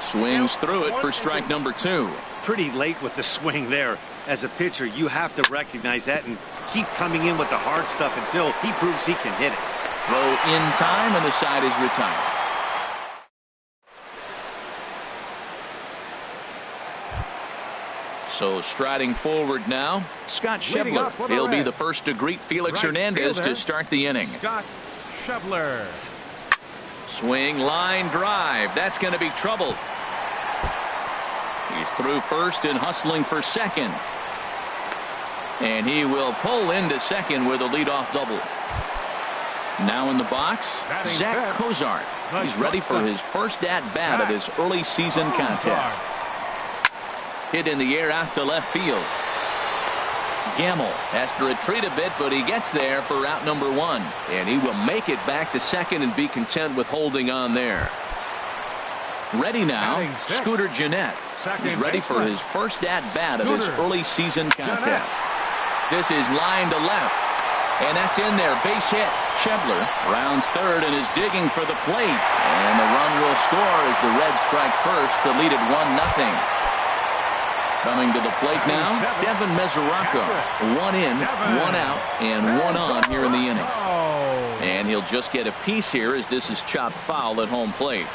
S1: Swings through it for strike number 2.
S4: Pretty late with the swing there. As a pitcher, you have to recognize that and keep coming in with the hard stuff until he proves he can hit it.
S1: Throw in time, and the side is retired. So striding forward now, Scott Schebler. He'll be the first to greet Felix Hernandez to start the inning.
S2: Scott Schebler.
S1: Swing, line drive. That's going to be trouble. He's through first and hustling for second. And he will pull into second with a leadoff double. Now in the box, Zach Cozart. He's ready for his first at-bat of this early season contest. Hit in the air out to left field. Gamel has to retreat a bit, but he gets there for out number 1. And he will make it back to second and be content with holding on there. Ready now, Scooter Gennett. He's ready for his first at-bat of this early season contest. This is line to left. And that's in there. Base hit. Schebler rounds third and is digging for the plate. And the run will score as the Reds strike first to lead it 1-0. Coming to the plate now, Devin Mesoraco. 1 in, 1 out, and 1 on here in the inning. And he'll just get a piece here as this is chopped foul at home plate.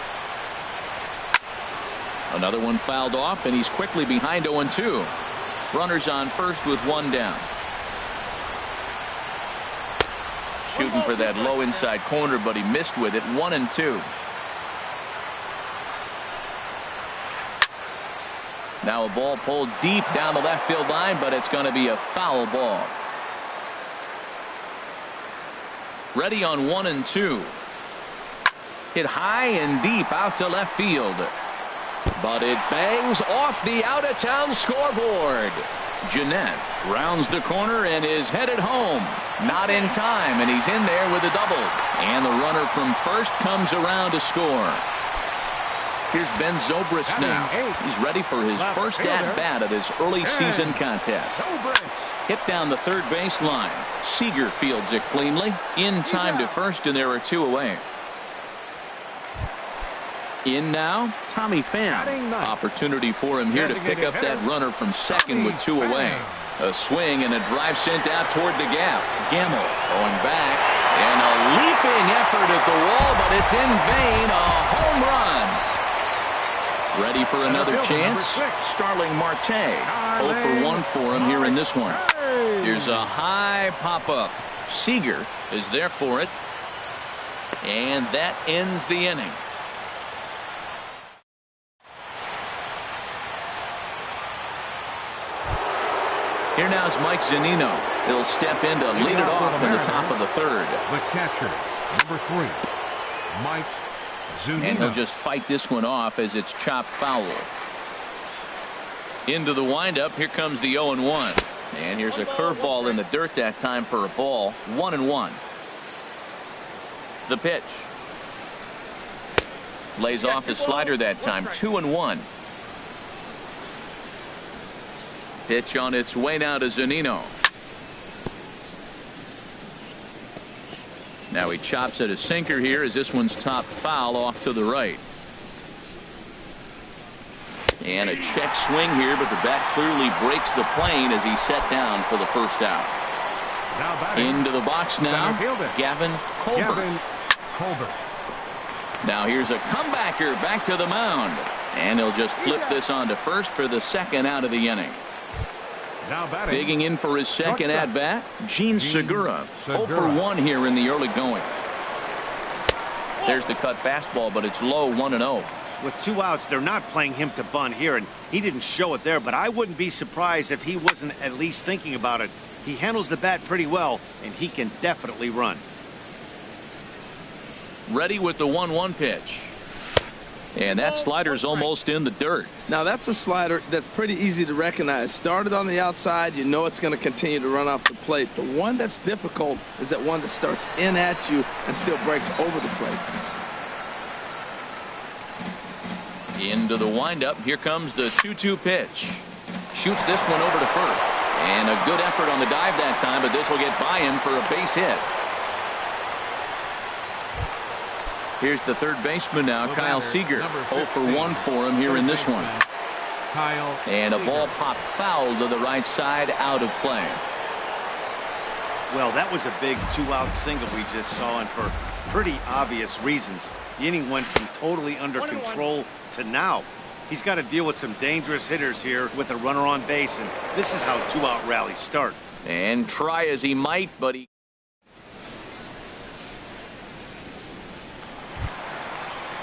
S1: Another one fouled off, and he's quickly behind 0-2. Runners on first with 1 down. Shooting for that low inside corner, but he missed with it. 1-2. Now a ball pulled deep down the left field line, but it's going to be a foul ball. Ready on 1-2. Hit high and deep out to left field. But it bangs off the out-of-town scoreboard. Jeanette rounds the corner and is headed home. Not in time, and he's in there with a double. And the runner from first comes around to score. Here's Ben Zobrist now. He's ready for his first at-bat of this early season contest. Hit down the third base line. Seager fields it cleanly. In time to first, and there are two away. In now, Tommy Pham. Opportunity for him here to pick up that runner from second with two away. A swing and a drive sent out toward the gap. Gamble going back. And a leaping effort at the wall, but it's in vain. A home run. Ready for another chance? Starling Marte. 0 for 1 for him here in this one. Here's a high pop-up. Seager is there for it. And that ends the inning. Here now is Mike Zunino. He'll step in to lead it off in the top of the third.
S2: The catcher, number 3, Mike Zunino.
S1: And he'll just fight this one off as it's chopped foul. Into the windup. Here comes the 0-1. And here's a curveball in the dirt that time for a ball. 1-1. The pitch. Lays off the slider that time. 2-1. Pitch on its way now to Zunino. Now he chops at a sinker here as this one's top foul off to the right. And a check swing here, but the bat clearly breaks the plane as he's set down for the first out. Into the box now, Gavin Colbert. Now here's a comebacker back to the mound. And he'll just flip this on to first for the second out of the inning. Digging in for his second at-bat, Gene Segura. 0 for 1 here in the early going. There's the cut fastball, but it's low. 1-0.
S4: With 2 outs, they're not playing him to bunt here, and he didn't show it there, but I wouldn't be surprised if he wasn't at least thinking about it. He handles the bat pretty well, and he can definitely run.
S1: Ready with the 1-1 pitch. And that slider's almost in the dirt.
S3: Now that's a slider that's pretty easy to recognize. Started on the outside, you know it's going to continue to run off the plate. The one that's difficult is that one that starts in at you and still breaks over the plate.
S1: Into the windup. Here comes the 2-2 pitch. Shoots this one over to first. And a good effort on the dive that time, but this will get by him for a base hit. Here's the third baseman now, Kyle Seager. 0 for 1 for him here in this one. And a ball popped foul to the right side, out of play.
S4: Well, that was a big 2-out single we just saw, and for pretty obvious reasons. The inning went from totally under control to now. He's got to deal with some dangerous hitters here with a runner on base, and this is how 2-out rallies start.
S1: And try as he might, but he...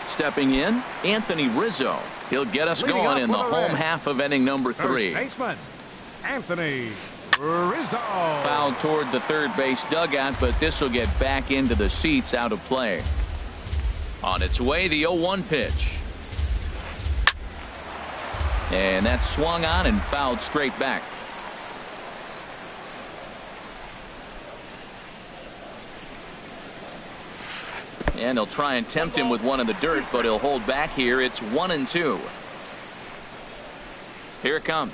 S1: Stepping in, Anthony Rizzo. He'll get us going in the home half of inning number 3.
S2: First baseman, Anthony Rizzo.
S1: Fouled toward the third base dugout, but this will get back into the seats, out of play. On its way, the 0-1 pitch. And that's swung on and fouled straight back. And he'll try and tempt him with one in the dirt, but he'll hold back here. It's 1-2. Here it comes.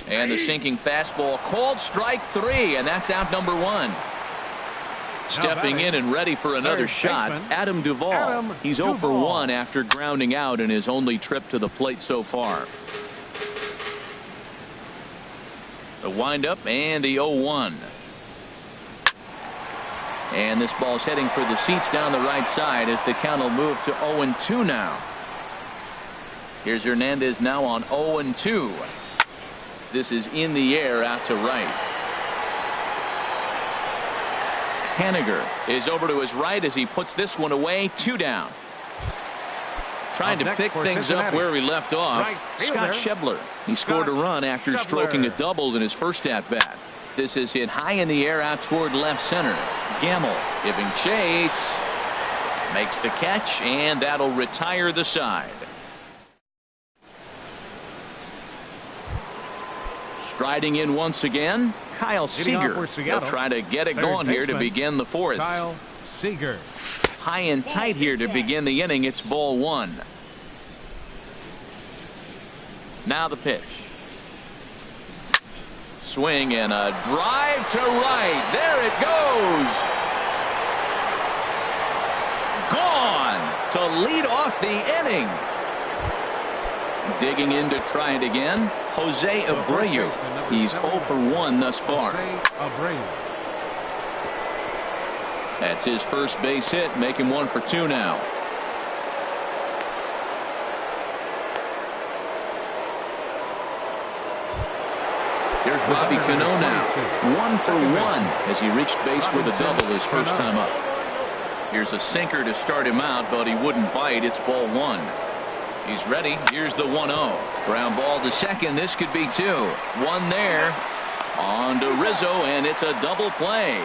S1: And the sinking fastball called strike 3, and that's out number 1. Stepping in and ready for another shot, Adam Duvall. He's 0 for 1 after grounding out in his only trip to the plate so far. The windup and the 0-1. And this ball's heading for the seats down the right side as the count will move to 0-2 now. Here's Hernandez now on 0-2. This is in the air out to right. Haniger is over to his right as he puts this one away. 2 down. Trying to pick things up where he left off. Scott Schebler. He scored a run after stroking a double in his first at-bat. This is hit high in the air out toward left center. Gamble giving chase. Makes the catch, and that'll retire the side. Striding in once again, Kyle Seager. He'll try to get it going here to begin the fourth.
S2: Kyle Seager.
S1: High and tight here to begin the inning. It's ball one. Now the pitch. Swing and a drive to right. There it goes. Gone to lead off the inning. Digging in to try it again, Jose Abreu. He's 0 for 1 thus far. That's his first base hit, making 1 for 2 now. Here's Robbie Cano now, 1 for 1 as he reached base with a double his first time up. Here's a sinker to start him out, but he wouldn't bite. It's ball one. He's ready. Here's the 1-0. Ground ball to second. This could be 2. 1 there. On to Rizzo, and it's a double play.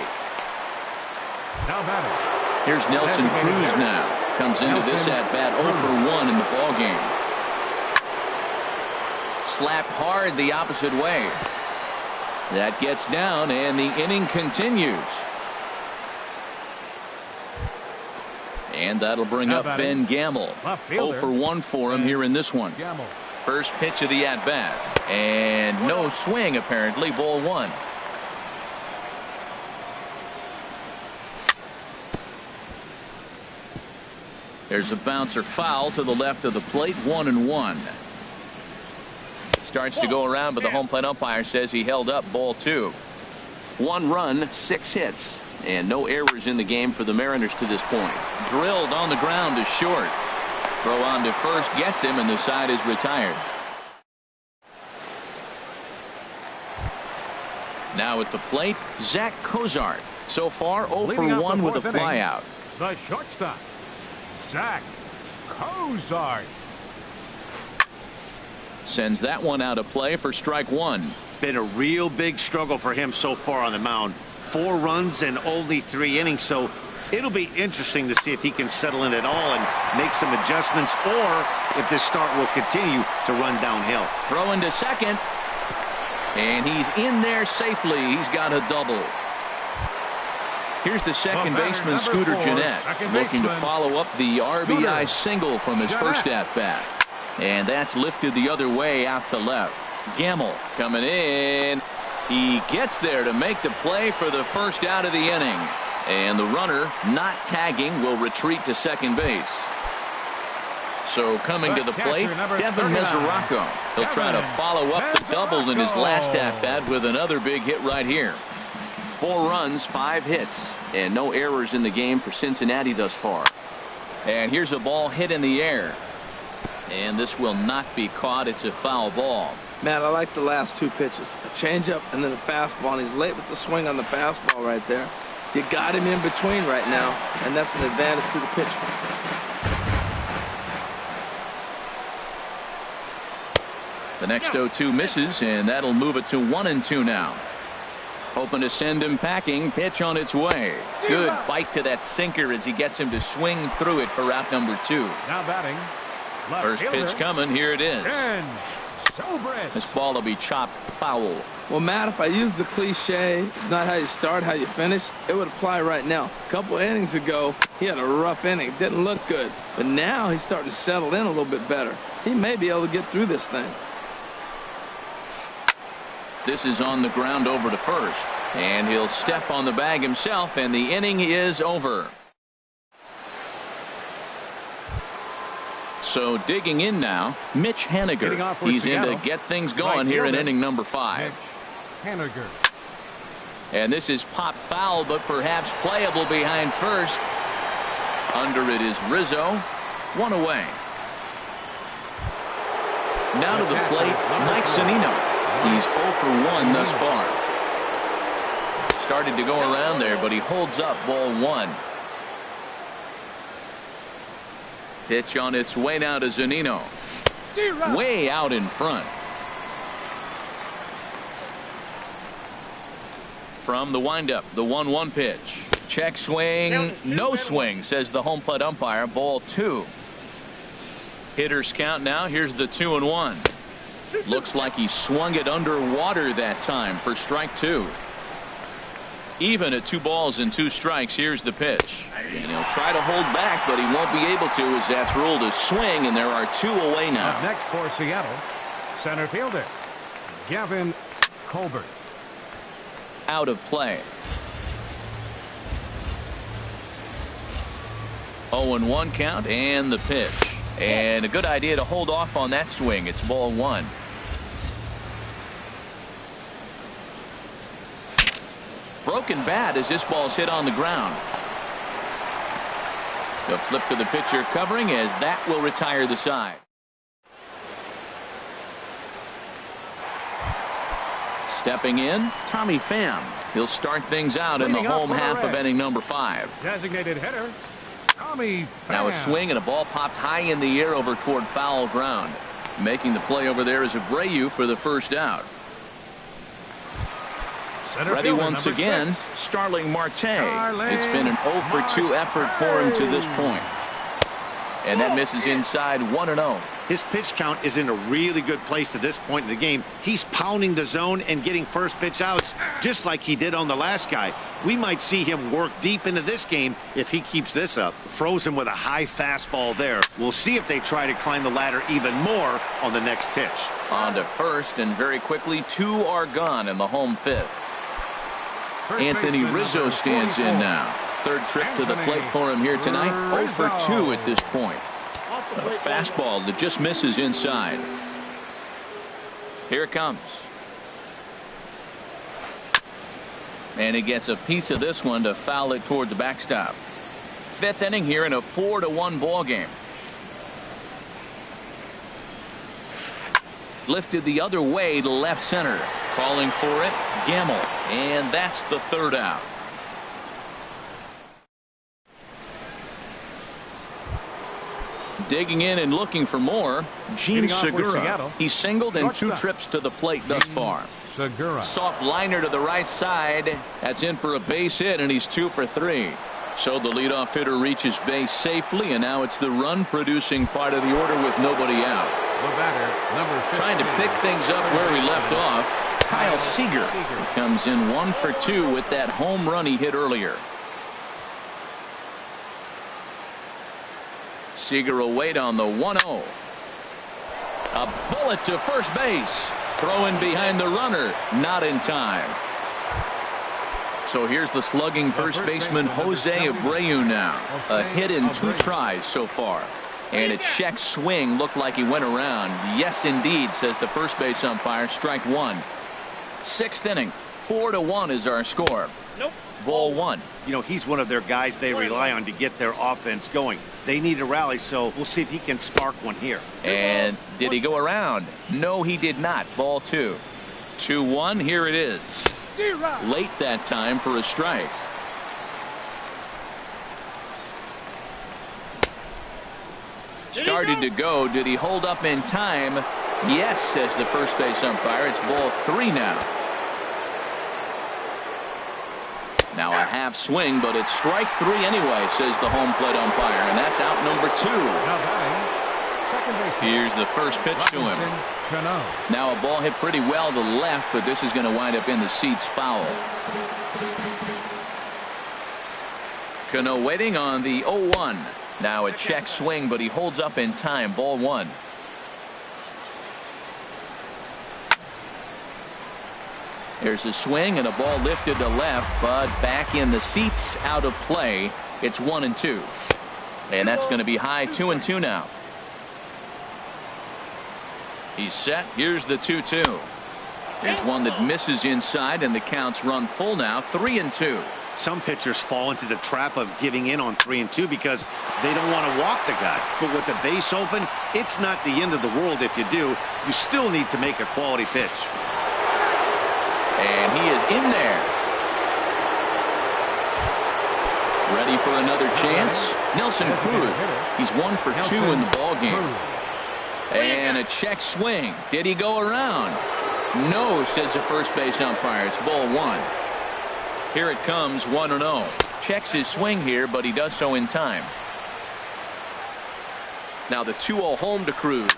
S2: Now batting.
S1: Here's Nelson Cruz now. Comes into this at-bat 0 for 1 in the ballgame. Slapped hard the opposite way. That gets down, and the inning continues. And that'll bring up Ben Gamble. 0 for 1 for him here in this one. First pitch of the at-bat. And no swing, apparently. Ball 1. There's a bouncer foul to the left of the plate. 1-1. Starts to go around, but the home plate umpire says he held up. Ball 2. 1 run, 6 hits. And no errors in the game for the Mariners to this point. Drilled on the ground to short. Throw on to first gets him, and the side is retired. Now at the plate, Zach Cozart. So far 0 for 1 with a flyout.
S2: The shortstop, Zach Cozart.
S1: Sends that one out of play for strike 1.
S4: Been a real big struggle for him so far on the mound. 4 runs in only 3 innings, so it'll be interesting to see if he can settle in at all and make some adjustments, or if this start will continue to run downhill.
S1: Throw into second, and he's in there safely. He's got a double. Here's the second baseman, Scooter Gennett, looking to follow up the RBI single from his first at-bat. And that's lifted the other way out to left. Gamble coming in. He gets there to make the play for the first out of the inning. And the runner, not tagging, will retreat to second base. So coming to the plate, Devin Mesoraco. He'll try to follow up the double in his last at-bat with another big hit right here. 4 runs, 5 hits, and no errors in the game for Cincinnati thus far. And here's a ball hit in the air. And this will not be caught. It's a foul ball.
S3: Matt, I like the last 2 pitches. A changeup and then a fastball. And he's late with the swing on the fastball right there. You got him in between right now, and that's an advantage to the pitcher.
S1: The next 0-2 misses, and that'll move it to 1-2 now. Hoping to send him packing. Pitch on its way. Good bite to that sinker as he gets him to swing through it for out number 2.
S2: Now batting.
S1: First pitch coming. Here it is. This ball will be chopped foul.
S3: Well, Matt, if I use the cliche, it's not how you start, how you finish, it would apply right now. A couple innings ago, he had a rough inning. Didn't look good. But now he's starting to settle in a little bit better. He may be able to get through this thing.
S1: This is on the ground over to first. And he'll step on the bag himself, and the inning is over. So digging in now, Mitch Haniger. He's in to get things going here in inning number 5.
S2: Haniger.
S1: And this is pop foul, but perhaps playable behind first. Under it is Rizzo. 1 away. Now to the plate, Mike Zunino. He's 0 for 1 thus far. Started to go around there, but he holds up. Ball 1. Pitch on its way now to Zunino. Way out in front. From the windup, the 1-1 pitch. Check swing. No swing, says the home plate umpire. Ball 2. Hitters count now. Here's the 2-1. Looks like he swung it underwater that time for strike 2. Even at 2 balls and 2 strikes. Here's the pitch. And he'll try to hold back, but he won't be able to, as that's ruled a swing, and there are 2 away now.
S2: Up next for Seattle, center fielder Gavin Colbert.
S1: Out of play. 0-1 count, and the pitch. And a good idea to hold off on that swing. It's ball 1. Broken bat as this ball's hit on the ground. The flip to the pitcher covering, as that will retire the side. Stepping in, Tommy Pham. He'll start things out in the home half of inning number 5.
S2: Designated hitter Tommy Pham.
S1: Now a swing and a ball popped high in the air over toward foul ground. Making the play over there is Abreu for the first out.
S2: Center
S1: Ready
S2: fielder,
S1: once
S2: number
S1: again,
S2: 6.
S1: Starling Marte.
S2: Starling
S1: It's been an 0 for 2 effort for him to this point. And that misses inside 1-0.
S4: His pitch count is in a really good place at this point in the game. He's pounding the zone and getting first pitch outs just like he did on the last guy. We might see him work deep into this game if he keeps this up. Froze him with a high fastball there. We'll see if they try to climb the ladder even more on the next pitch.
S1: On to first, and very quickly 2 are gone in the home 5th. Anthony Rizzo stands in now. Third trip to the plate for him here tonight. 0 for 2 at this point. A fastball that just misses inside. Here it comes. And he gets a piece of this one to foul it toward the backstop. 5th inning here in a 4-1 ball game. Lifted the other way to left center. Calling for it, Gamble. And that's the 3rd out. Digging in and looking for more, Gene Segura. He's singled in 2 trips to the plate thus far.
S2: Segura.
S1: Soft liner to the right side. That's in for a base hit, and he's 2 for 3. So the leadoff hitter reaches base safely, and now it's the run-producing part of the order with nobody out.
S2: The batter, number 15.
S1: Trying to pick things up where he left off, Kyle Seager. He comes in 1 for 2 with that home run he hit earlier. Seager will wait on the 1-0. A bullet to first base. Throwing behind the runner. Not in time. So here's the slugging first baseman Jose Abreu now. A hit in 2 tries so far. And a check swing looked like he went around. Yes, indeed, says the first base umpire. Strike 1. 6th inning. 4-1 is our score.
S4: Nope.
S1: Ball 1.
S4: You know, he's one of their guys they rely on to get their offense going. They need a rally, so we'll see if he can spark one here.
S1: And did he go around? No, he did not. Ball 2. 2-1. Here it is. Late that time for a strike. Started to go. Did he hold up in time? Yes, says the first base umpire. It's ball 3 now. Now a half swing, but it's strike 3 anyway, says the home plate umpire, and that's out number 2. Here's the first pitch to him. Now a ball hit pretty well to left, but this is going to wind up in the seats foul. Cano waiting on the 0-1. Now a check swing, but he holds up in time. Ball 1. There's a swing and a ball lifted to left, but back in the seats, out of play. It's 1-2. And that's going to be high 2-2 now. He's set. Here's the 2-2. There's one that misses inside, and the counts run full now. 3-2.
S4: Some pitchers fall into the trap of giving in on 3-2 because they don't want to walk the guy. But with the base open, it's not the end of the world if you do. You still need to make a quality pitch.
S1: And he is in there. Ready for another chance. Nelson Cruz. He's 1 for 2 in the ball game. And a check swing. Did he go around? No, says the first base umpire. It's ball 1. Here it comes, 1-0. Checks his swing here, but he does so in time. Now the 2-0 home to Cruz.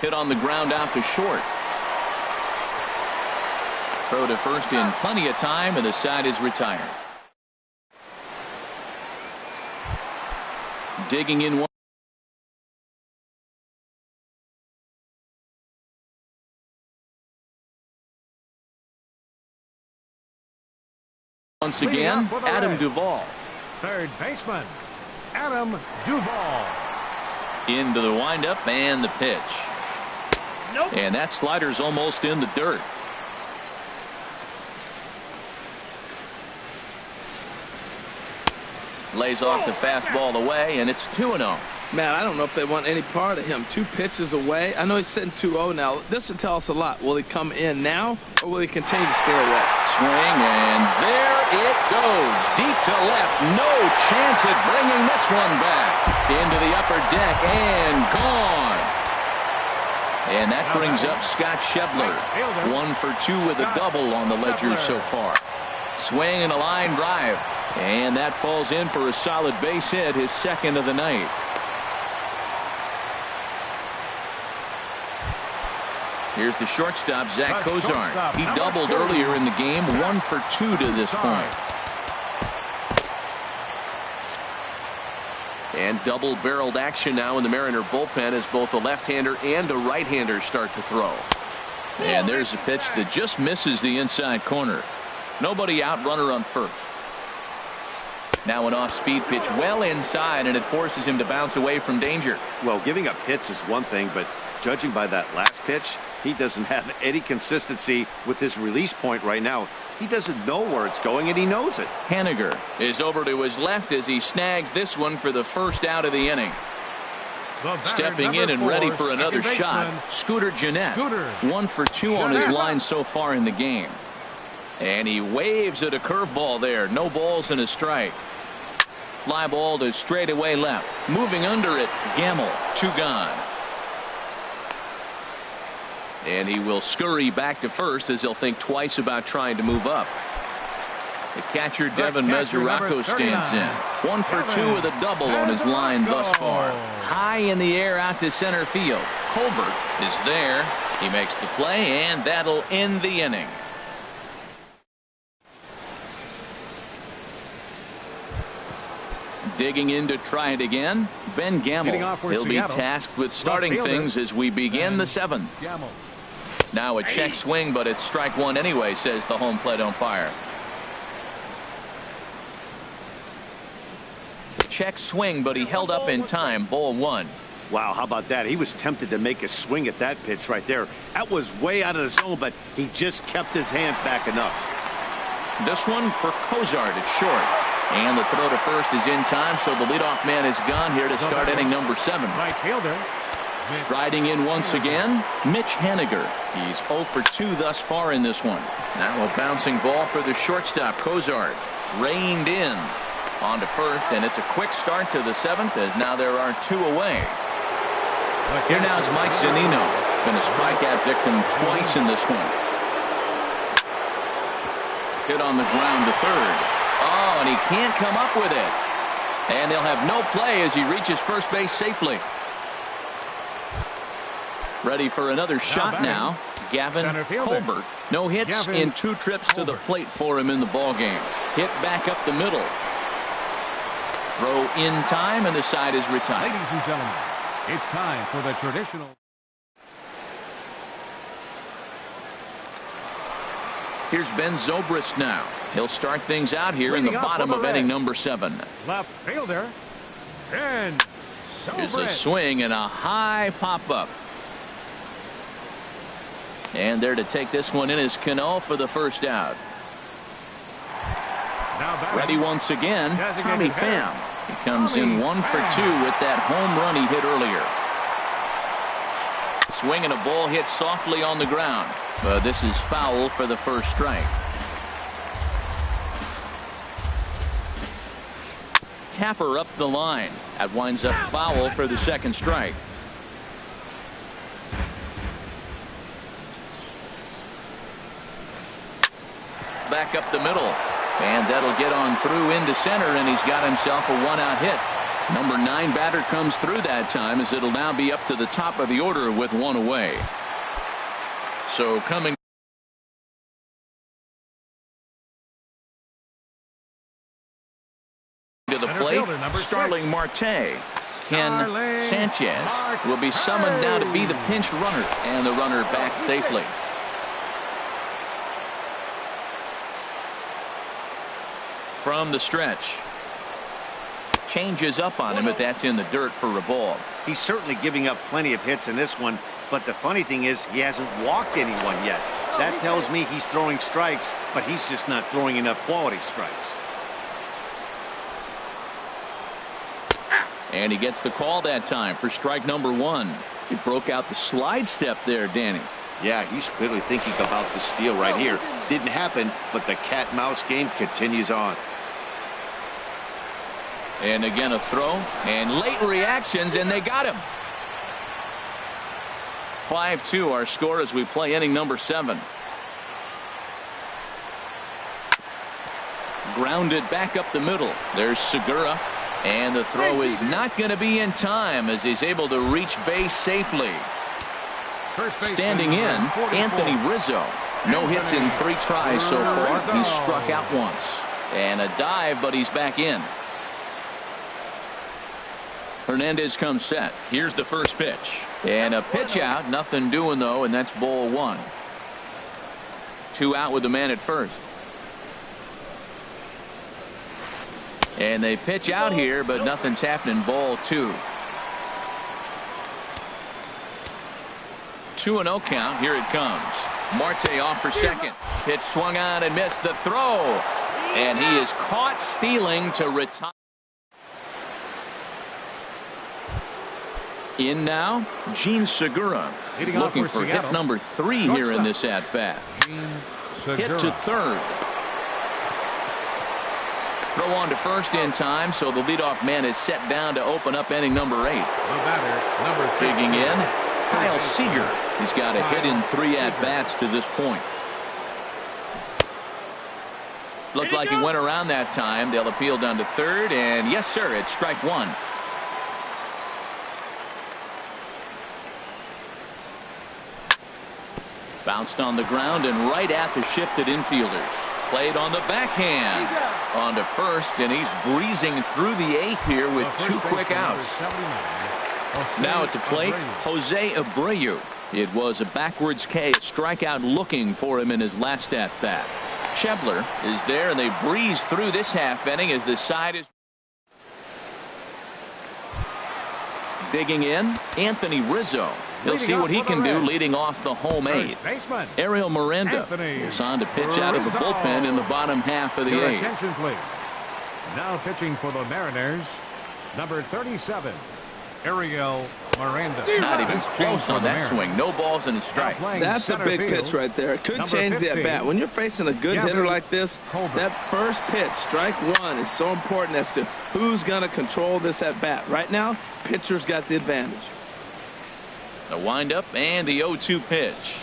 S1: Hit on the ground out to short. Throw to first in plenty of time, and the side is retired. Digging in once again, Adam Duvall.
S2: Third baseman, Adam Duvall.
S1: Into the windup and the pitch.
S5: Nope.
S1: And that slider's almost in the dirt. Lays off the fastball away, and it's 2-0.
S3: Man, I don't know if they want any part of him. 2 pitches away. I know he's sitting 2-0 now. This will tell us a lot. Will he come in now, or will he continue to stay away?
S1: Swing, and there it goes. Deep to left. No chance at bringing this one back. Into the upper deck, and gone. And that brings up Scott Schebler. 1 for 2 with a double on the ledger so far. Swing and a line drive. And that falls in for a solid base hit, his second of the night. Here's the shortstop, Zach Kozar. He doubled earlier in the game, 1 for 2 to this point. And double-barreled action now in the Mariner bullpen as both a left-hander and a right-hander start to throw. And there's a pitch that just misses the inside corner. Nobody out, runner on first. Now an off-speed pitch well inside, and it forces him to bounce away from danger.
S4: Well, giving up hits is one thing, but judging by that last pitch, he doesn't have any consistency with his release point right now. He doesn't know where it's going, and he knows it.
S1: Haniger is over to his left as he snags this one for the first out of the inning. Stepping in and ready for another shot, Scooter Gennett. 1 for 2 on his line so far in the game. And he waves at a curveball there. No balls and a strike. Fly ball to straightaway left. Moving under it, Gamble. 2 gone. And he will scurry back to first as he'll think twice about trying to move up. The catcher, Devin Mesoraco, stands in. 1 for 2 with a double on his line thus far. High in the air out to center field. Colbert is there. He makes the play, and that'll end the inning. Digging in to try it again, Ben Gamble. He'll be tasked with starting things as we begin the 7th. Now a check swing, but it's strike 1 anyway, says the home plate umpire. Check swing, but he held up in time. Ball 1.
S4: Wow, how about that? He was tempted to make a swing at that pitch right there. That was way out of the zone, but he just kept his hands back enough.
S1: This one for Kozar at short. And the throw to first is in time, so the leadoff man is gone here to start inning number 7.
S2: Right fielder.
S1: Striding in once again, Mitch Haniger. He's 0 for 2 thus far in this one. Now a bouncing ball for the shortstop, Kozar. Reined in on to first, and it's a quick start to the 7th as now there are 2 away. Here now is Mike Zunino. Been a strikeout victim twice in this one. Hit on the ground to third. Oh, and he can't come up with it. And they'll have no play as he reaches first base safely. Ready for another shot now. Gavin Colbert. No hits in 2 trips to the plate for him in the ballgame. Hit back up the middle. Throw in time, and the side is retired.
S2: Ladies and gentlemen, it's time for the traditional.
S1: Here's Ben Zobrist now. He'll start things out here in the bottom of inning number 7.
S2: Left fielder, Ben Zobrist.
S1: Here's a swing and a high pop-up. And there to take this one in is Cano for the first out. Ready once again, Tommy Pham. He comes in 1 for 2 with that home run he hit earlier. Swing and a ball hit softly on the ground. But this is foul for the first strike. Tapper up the line. That winds up foul for the second strike. Back up the middle. And that'll get on through into center, and he's got himself a 1-out hit. Number 9 batter comes through that time, as it'll now be up to the top of the order with 1 away. So coming to the plate, Starling Marte. Ken Sanchez will be summoned now to be the pinch runner, and the runner back safely. From the stretch. Changes up on him, but that's in the dirt for a ball.
S4: He's certainly giving up plenty of hits in this one, but the funny thing is he hasn't walked anyone yet. That tells me he's throwing strikes, but he's just not throwing enough quality strikes.
S1: And he gets the call that time for strike number 1. He broke out the slide step there, Danny.
S4: Yeah, he's clearly thinking about the steal right here. Didn't happen, but the cat-mouse game continues on.
S1: And again a throw, and late reactions, and they got him. 5-2 our score as we play inning number 7. Grounded back up the middle. There's Segura. And the throw is not going to be in time as he's able to reach base safely. Standing in, Anthony Rizzo. No hits in 3 tries so far. He's struck out once. And a dive, but he's back in. Hernandez comes set. Here's the first pitch. And a pitch out. Nothing doing, though, and that's ball 1. 2 out with the man at first. And they pitch out here, but nothing's happening. Ball 2. 2-0 count. Here it comes. Marte off for second. Pitch swung on and missed the throw. And he is caught stealing to retire. In now, Gene Segura. He's looking for hit number 3 here in this at-bat. Hit to third. Throw on to first in time, so the leadoff man is set down to open up inning number 8. Digging in, Kyle Seager. He's got a hit in 3 at-bats to this point. Looked like he went around that time. They'll appeal down to third, and yes, sir, it's strike 1. Bounced on the ground and right at the shifted infielders. Played on the backhand. On to first, and he's breezing through the 8th here with 2 quick outs. Now at the plate, Jose Abreu. It was a backwards K, a strikeout looking for him in his last at-bat. Schebler is there, and they breeze through this half inning as the side is digging in. Anthony Rizzo. He'll see what he can do leading off the home 8th. Ariel Miranda is on to pitch out of the bullpen in the bottom half of the 8th.
S2: Attention, please. Now pitching for the Mariners, number 37, Ariel Miranda.
S1: Not even close on that swing. No balls and a strike.
S3: That's a big pitch right there. It could change the at-bat. When you're facing a good hitter like this, that first pitch, strike 1, is so important as to who's going to control this at-bat. Right now, pitcher's got the advantage.
S1: The windup and the 0-2 pitch.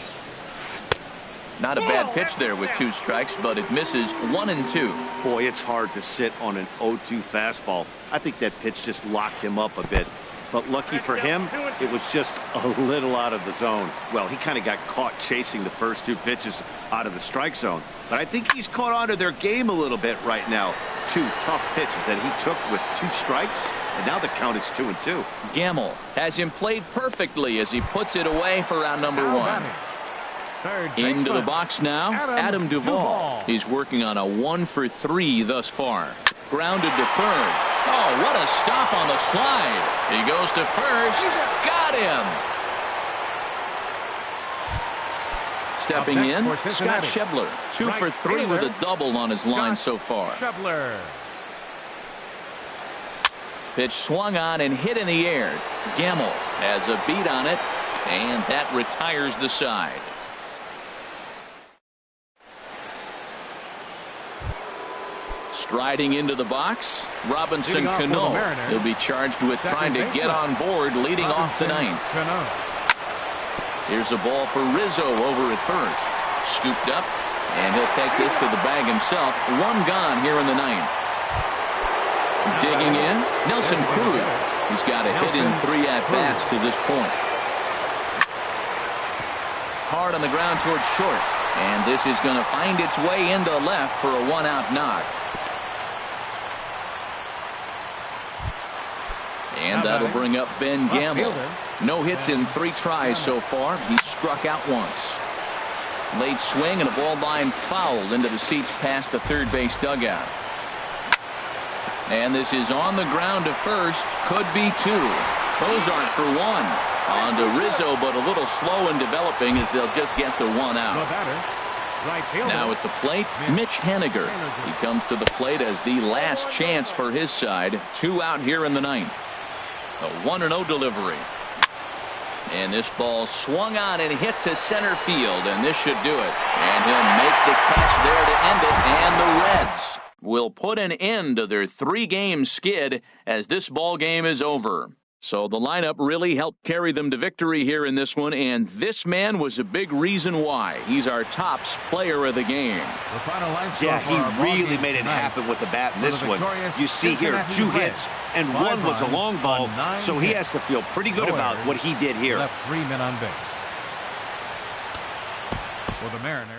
S1: Not a bad pitch there with 2 strikes, but it misses 1 and 2.
S4: Boy, it's hard to sit on an 0-2 fastball. I think that pitch just locked him up a bit. But lucky for him, it was just a little out of the zone. Well, he kind of got caught chasing the first 2 pitches out of the strike zone. But I think he's caught on to their game a little bit right now. 2 tough pitches that he took with 2 strikes, and now the count is 2-2.
S1: Gamble has him played perfectly as he puts it away for round number 1. Into the box now, Adam Duvall. He's working on a 1 for 3 thus far. Grounded to third. Oh, what a stop on the slide. He goes to first. Got him. Stepping in, Scott Schebler. 2 for 3 with a double on his line so far. Pitch swung on and hit in the air. Gamble has a beat on it, and that retires the side. Striding into the box, Robinson Cano. He'll be charged with trying to get on board leading off the 9th. Here's a ball for Rizzo over at first. Scooped up, and he'll take this to the bag himself. 1 gone here in the 9th. Digging in, Nelson Cruz. He's got a hit in 3 at-bats to this point. Hard on the ground towards short. And this is going to find its way into left for a 1-out knock. And that'll bring up Ben Gamble. No hits in 3 tries so far. He's struck out once. Late swing and a ball line fouled into the seats past the third base dugout. And this is on the ground to first. Could be 2. Ozark for 1. On to Rizzo, but a little slow in developing as they'll just get the 1 out. Now at the plate, Mitch Haniger. He comes to the plate as the last chance for his side. 2 out here in the 9th. A 1-0 delivery. And this ball swung on and hit to center field, and this should do it. And he'll make the catch there to end it, and the Reds will put an end to their 3-game skid as this ball game is over. So the lineup really helped carry them to victory here in this one, and this man was a big reason why. He's our tops player of the game.
S4: Yeah, he really made it happen with the bat in this one. You see here 2 hits, and 1 was a long ball, so he has to feel pretty good about what he did here.
S2: Left 3 men on base. For the Mariners.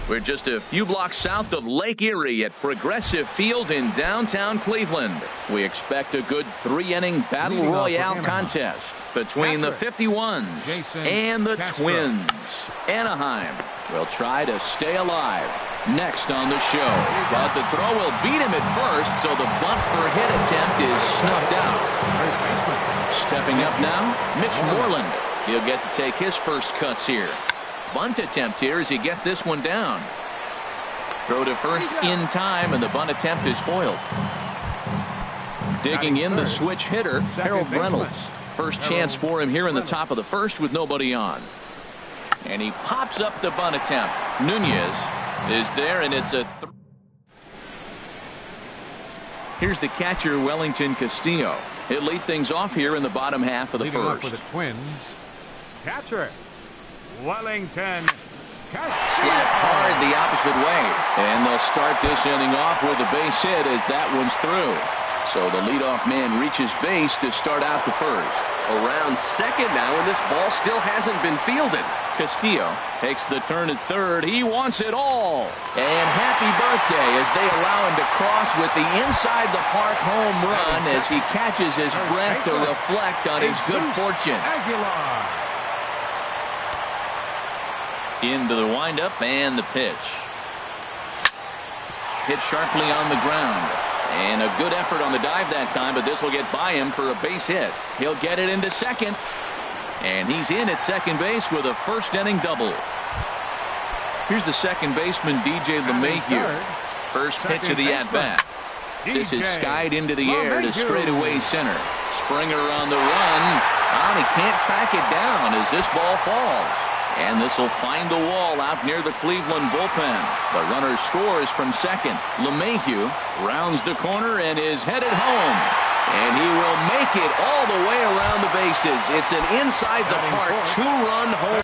S1: We're just a few blocks south of Lake Erie at Progressive Field in downtown Cleveland. We expect a good 3-inning battle royale contest between the 51s and the Twins. Anaheim will try to stay alive. Next on the show, but the throw will beat him at first, so the bunt for hit attempt is snuffed out. Stepping up now, Mitch Moreland. He'll get to take his first cuts here. Bunt attempt here as he gets this one down. Throw to first in time, and the bunt attempt is foiled. Digging in the switch hitter, Harold Reynolds. First chance for him here in the top of the first with nobody on. And he pops up the bunt attempt. Nunez is there, and it's a Here's the catcher, Wellington Castillo. He'll lead things off here in the bottom half of the
S2: Leading off
S1: first.
S2: for the Twins, catcher Wellington Castillo.
S1: Slap hard the opposite way. And they'll start this inning off with a base hit as that one's through. So the leadoff man reaches base to start out the first.
S5: Around second now, and this ball still hasn't been fielded.
S1: Castillo takes the turn at third. He wants it all. And happy birthday as they allow him to cross with the inside the park home run as he catches his breath to reflect on his good fortune. Into the windup and the pitch. Hit sharply on the ground. And a good effort on the dive that time, but this will get by him for a base hit. He'll get it into second. And he's in at second base with a first inning double. Here's the second baseman, DJ LeMahieu. First pitch of the at-bat. This is skied into the air to straightaway center. Springer on the run. And he can't track it down as this ball falls. And this will find the wall out near the Cleveland bullpen. The runner scores from second. LeMahieu rounds the corner and is headed home. And he will make it all the way around the bases. It's an inside the park 2-run home.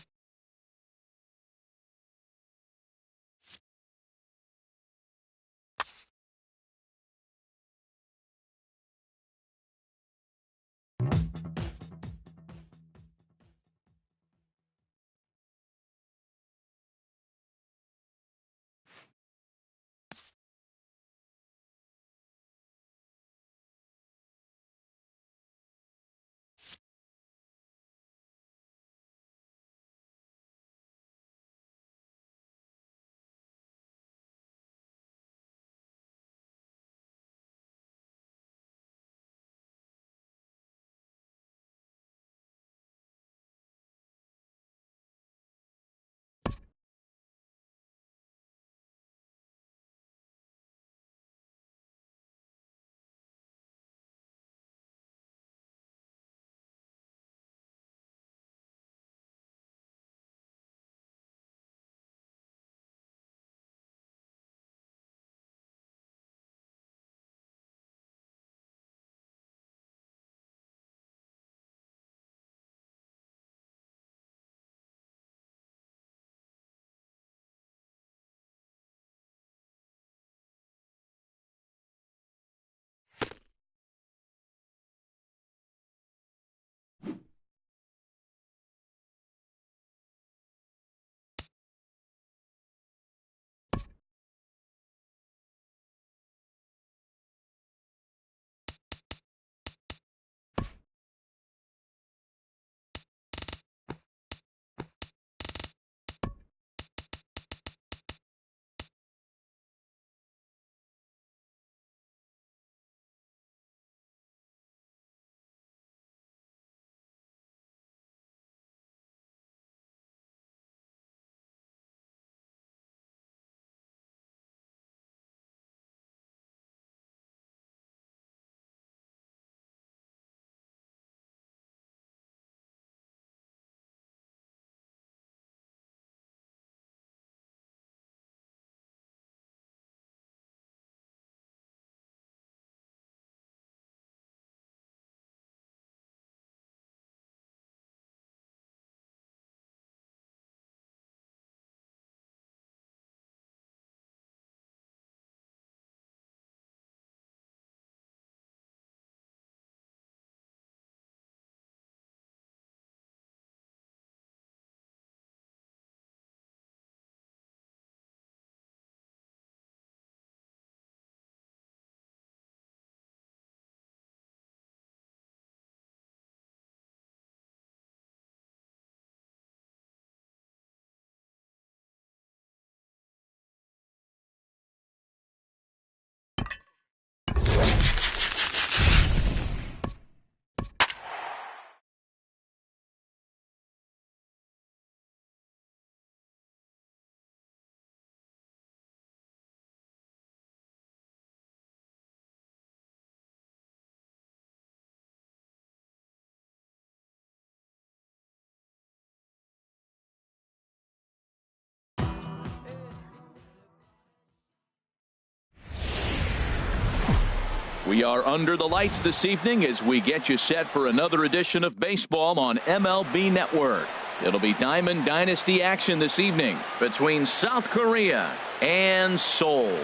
S1: We are under the lights this evening as we get you set for another edition of baseball on MLB Network. It'll be Diamond Dynasty action this evening between South Korea and Seoul.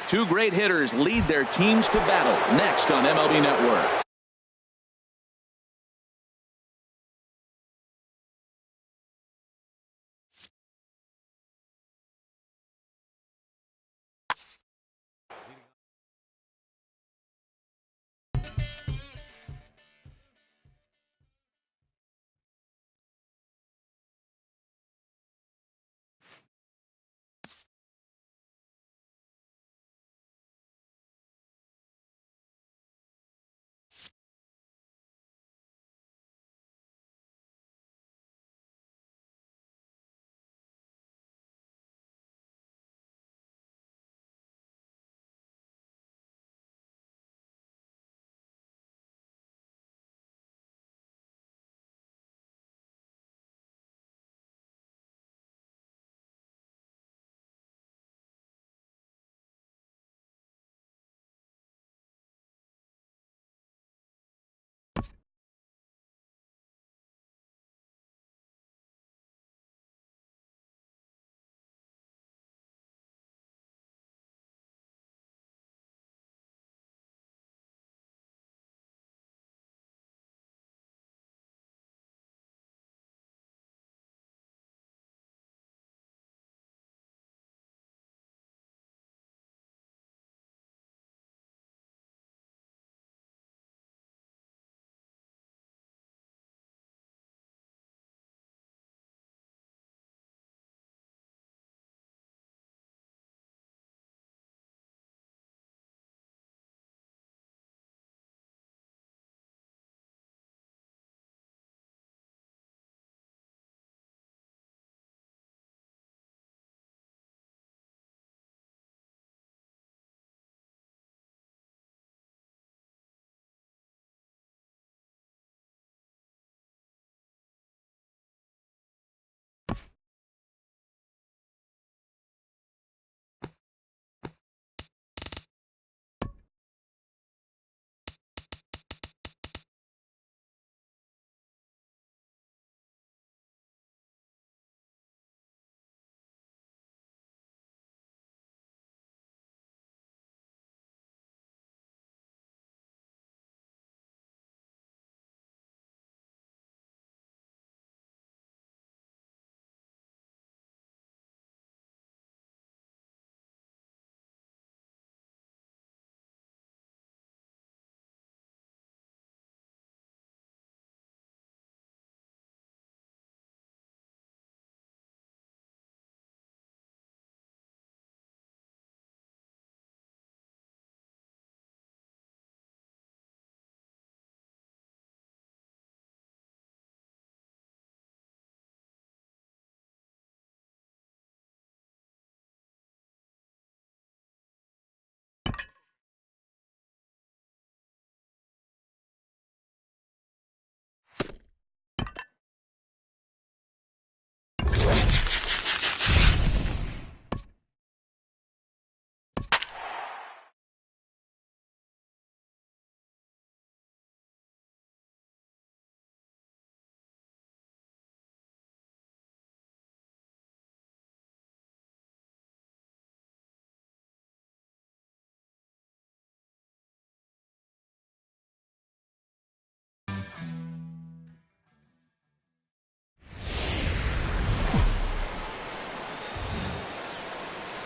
S1: Two great hitters lead their teams to battle next on MLB Network.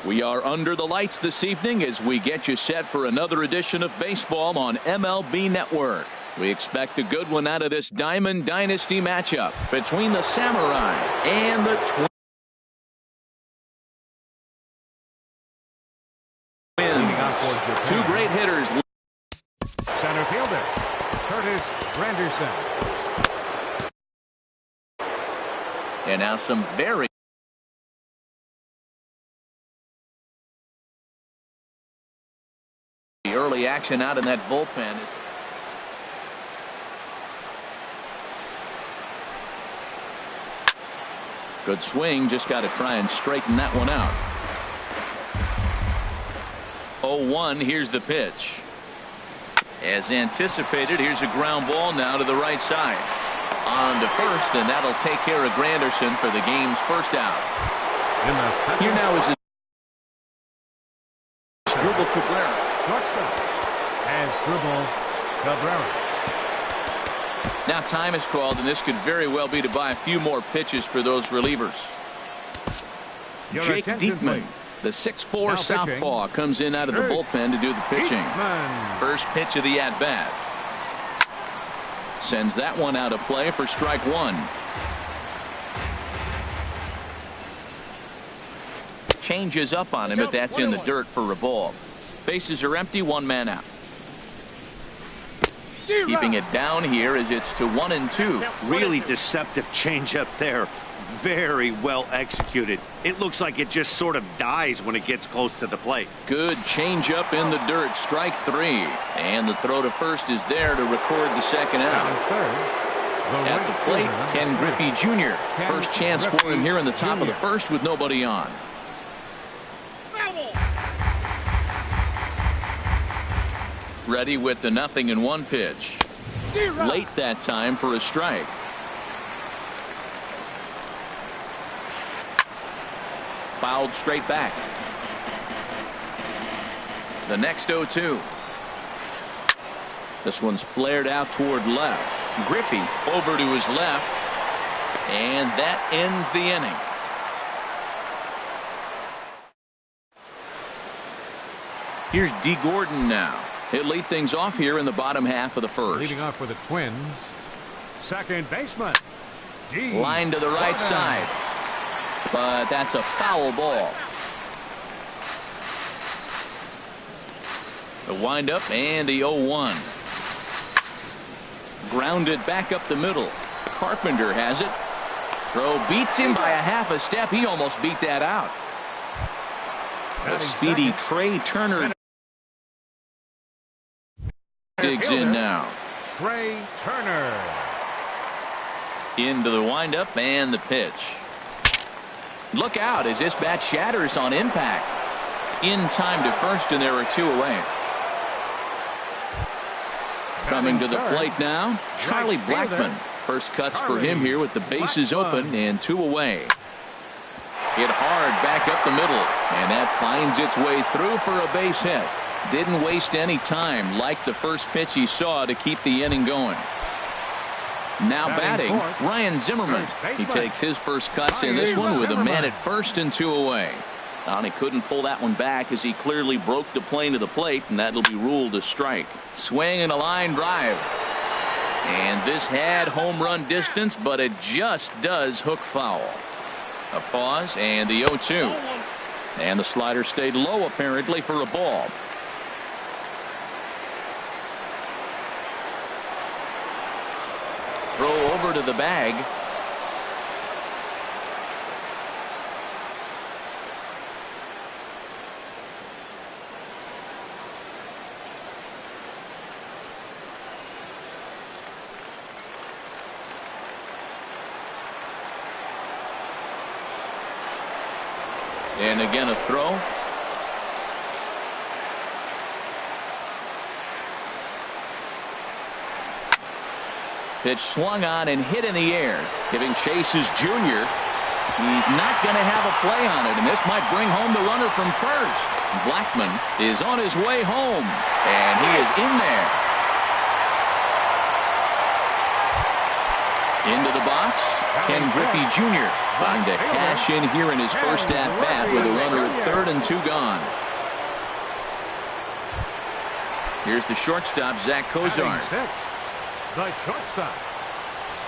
S1: We are under the lights this evening as we get you set for another edition of baseball on MLB Network. We expect a good one out of this Diamond Dynasty matchup between the Samurai and the Twins. Two great hitters.
S2: Center fielder, Curtis Granderson.
S1: And now some very early action out in that bullpen. Good swing, just got to try and straighten that one out. 0-1, here's the pitch. As anticipated, here's a ground ball now to the right side. On to first, and that'll take care of Granderson for the game's first out. Here now is Dribble Cabrera.
S2: Shortstop. And Dribble Cabrera.
S1: Now time is called, and this could very well be to buy a few more pitches for those relievers.
S2: Your
S1: Jake
S2: attention,
S1: Diekman,
S2: please.
S1: the 6'4"
S2: Now
S1: southpaw, comes in out of the
S2: Jake
S1: bullpen to do the pitching.
S2: Diekman.
S1: First pitch of the at-bat. Sends that one out of play for strike one. Changes up on him, but that's in the dirt for a ball. Bases are empty, one man out. Keeping it down here as it's to 1-2.
S4: Really deceptive changeup there. Very well executed. It looks like it just sort of dies when it gets close to the plate.
S1: Good changeup in the dirt. Strike three. And the throw to first is there to record the second out.
S2: And third,
S1: At the plate, Ken Griffey Jr.
S2: Ken
S1: First chance for him here in the top of the first with nobody on. Ready with the 0-1 pitch. Late that time for a strike. Fouled straight back. The next 0-2. This one's flared out toward left. Griffey over to his left. And that ends the inning. Here's D. Gordon now. He'll lead things off here in the bottom half of the first.
S2: leading off for the Twins, second baseman. D.
S1: Line to the right side. But that's a foul ball. The windup and the 0-1. Grounded back up the middle. Carpenter has it. Throw beats him by a half a step. He almost beat that out. The speedy Trey Turner digs in now.
S2: Trey Turner.
S1: Into the windup and the pitch. Look out as this bat shatters on impact. In time to first, and there are two away. Coming to the plate now, Charlie Blackmon. First cuts for him here with the bases open and two away. Hit hard back up the middle, and that finds its way through for a base hit. Didn't waste any time like the first pitch he saw to keep the inning going. Now batting, Ryan Zimmerman. He takes his first cuts in this one with a man at first and two away. And he couldn't pull that one back as he clearly broke the plane to the plate, and that'll be ruled a strike. Swing and a line drive. And this had home run distance, but it just does hook foul. A pause and the 0-2. And the slider stayed low apparently for a ball. Throw over to the bag. And again a throw. Pitch swung on and hit in the air. Giving Chase is Jr. He's not going to have a play on it, and this might bring home the runner from first. Blackmon is on his way home, and he is in there. Into the box, Ken Griffey Jr. trying to cash in here in his first at-bat with a runner at third and two gone. Here's the shortstop, Zach Kozar.
S2: The shortstop,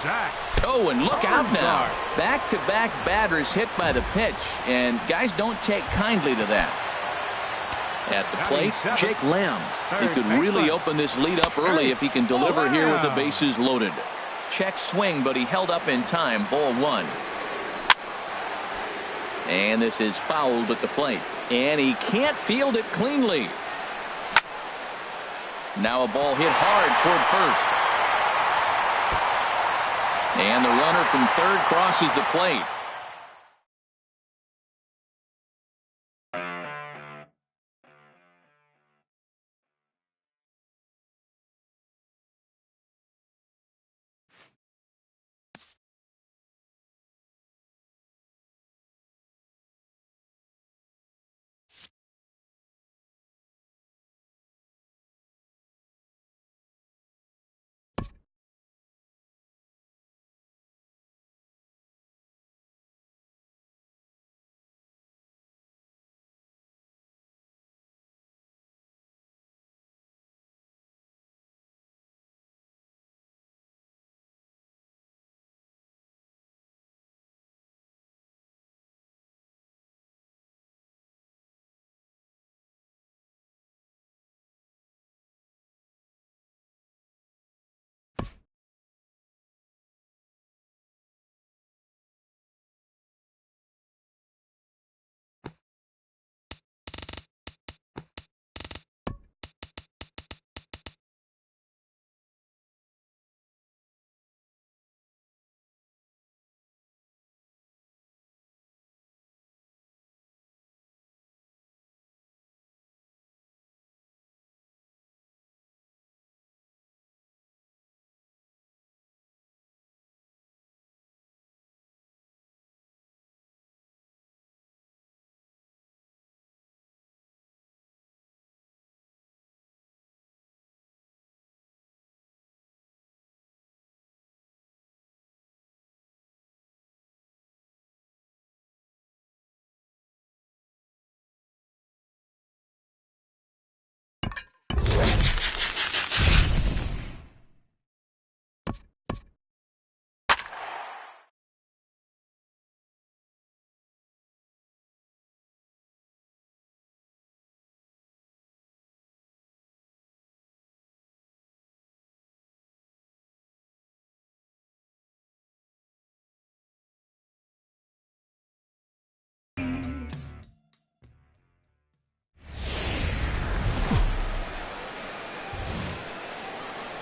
S2: Zach.
S1: Oh, and look out now. Back-to-back batters hit by the pitch, and guys don't take kindly to that. At the plate, Jake Lamb. He could really open this lead up early if he can deliver here with the bases loaded. Check swing, but he held up in time. Ball one. And this is fouled at the plate. And he can't field it cleanly. Now a ball hit hard toward first. And the runner from third crosses the plate.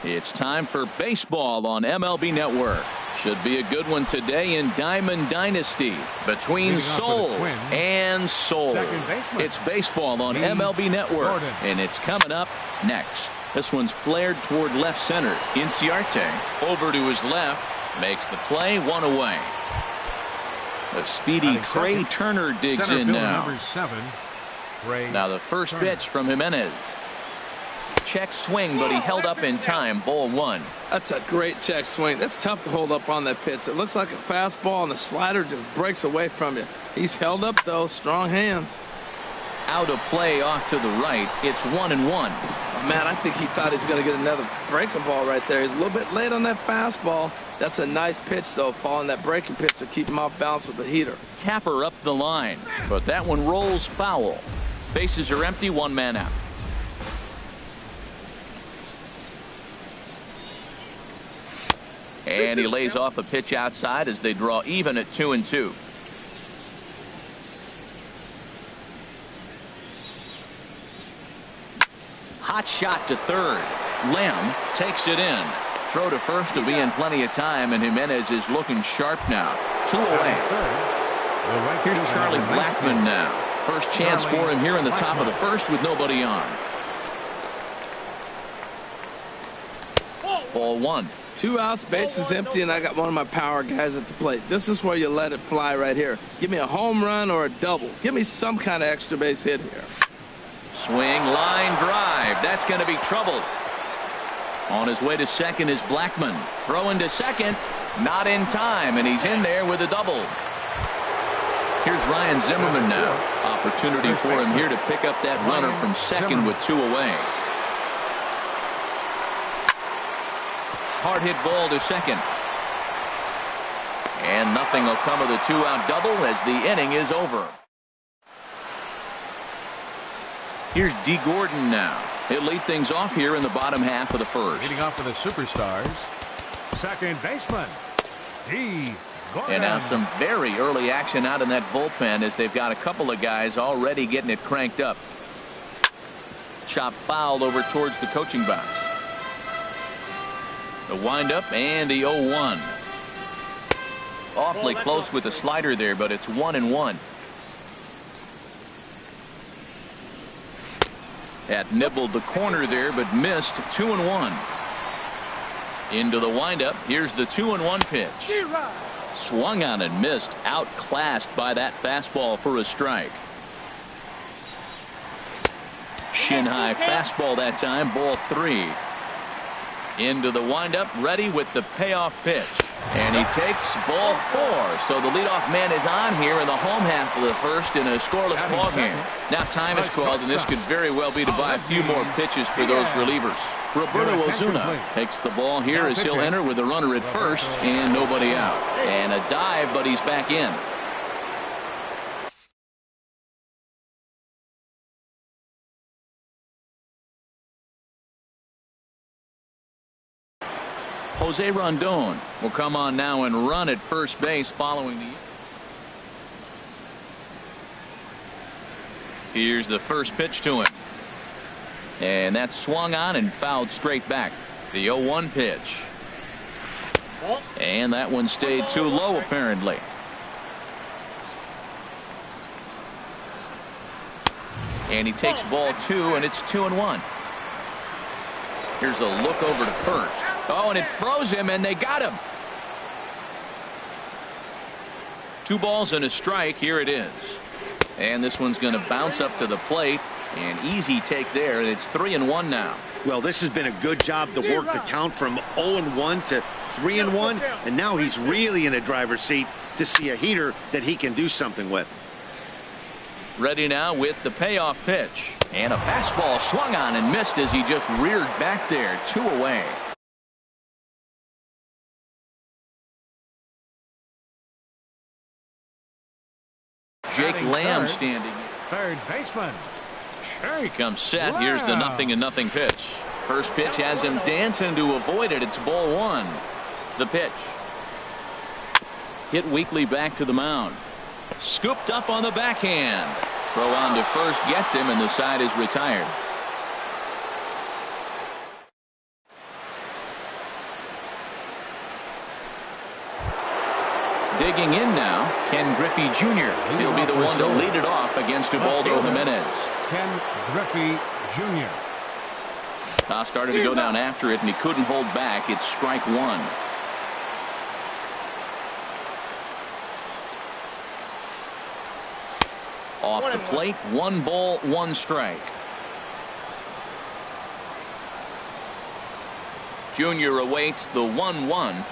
S1: It's time for baseball on MLB Network. Should be a good one today in Diamond Dynasty between Soul and Soul. It's baseball on MLB Network, and it's coming up next. This one's flared toward left center. Inciarte over to his left, makes the play, one away. The speedy Trey Turner digs in now. Now the first pitch from Jimenez. Check swing, but he held up in time. Ball one.
S3: That's a great check swing. That's tough to hold up on that pitch. It looks like a fastball, and the slider just breaks away from you. He's held up, though. Strong hands.
S1: Out of play off to the right. It's 1-1.
S3: Man, I think he thought he was going to get another breaking ball right there. He's a little bit late on that fastball. That's a nice pitch, though, following that breaking pitch to keep him off balance with the heater.
S1: Tapper up the line, but that one rolls foul. Bases are empty, one man out. And he lays off a pitch outside as they draw even at 2-2. Hot shot to third. Lamb takes it in. Throw to first will be in plenty of time, and Jimenez is looking sharp now. 2 away. Here's Charlie Blackmon now. First chance for him here in the top of the first with nobody on. Ball one.
S3: 2 outs, bases empty, and I got one of my power guys at the plate. This is where you let it fly right here. Give me a home run or a double. Give me some kind of extra base hit here.
S1: Swing, line drive. That's going to be trouble. On his way to second is Blackmon. Throwing to second. Not in time, and he's in there with a double. Here's Ryan Zimmerman now. Opportunity for him here to pick up that runner from second with 2 away. Hard hit ball to second. And nothing will come of the 2-out double as the inning is over. Here's D. Gordon now. He'll lead things off here in the bottom half of the first.
S2: Leading off for the Superstars, second baseman, D. Gordon.
S1: And now some very early action out in that bullpen as they've got a couple of guys already getting it cranked up. Chop fouled over towards the coaching box. The windup and the 0-1. Awfully close with the slider there, but it's 1-1. That nibbled the corner there, but missed. 2-1. Into the windup. Here's the 2-1 pitch. Swung on and missed. Outclassed by that fastball for a strike. Shin high fastball that time. Ball 3. Into the windup, ready with the payoff pitch. And he takes ball 4. So the leadoff man is on here in the home half of the first in a scoreless ball game. Now time is called, and this could very well be to buy a few more pitches for those relievers. Roberto Ozuna takes the ball here as he'll enter with a runner at first and nobody out. And a dive, but he's back in. Jose Rondon will come on now and run at first base following the. Here's the first pitch to him. And that's swung on and fouled straight back. The 0-1 pitch. And that one stayed too low apparently. And he takes ball 2, and it's 2-1. Here's a look over to first. Oh, and it froze him, and they got him. 2 balls and a strike. Here it is. And this one's going to bounce up to the plate. An easy take there, and it's 3-1 now.
S4: Well, this has been a good job to work the count from 0-1 to 3-1, and now he's really in the driver's seat to see a heater that he can do something with.
S1: Ready now with the payoff pitch. And a fastball swung on and missed as he just reared back there. 2 away. Jake Lamb standing.
S2: Third baseman.
S1: Here he comes set. Here's the 0-0 pitch. First pitch has him dancing to avoid it. It's ball 1. The pitch. Hit weakly back to the mound. Scooped up on the backhand. Throw on to first gets him, and the side is retired. Digging in now, Ken Griffey Jr. He'll be the one to lead it off against Ubaldo Jimenez.
S2: Ken Griffey Jr.
S1: Started to go down after it, and he couldn't hold back. It's strike one. Off the plate, 1 ball, 1 strike. Junior awaits the 1-1.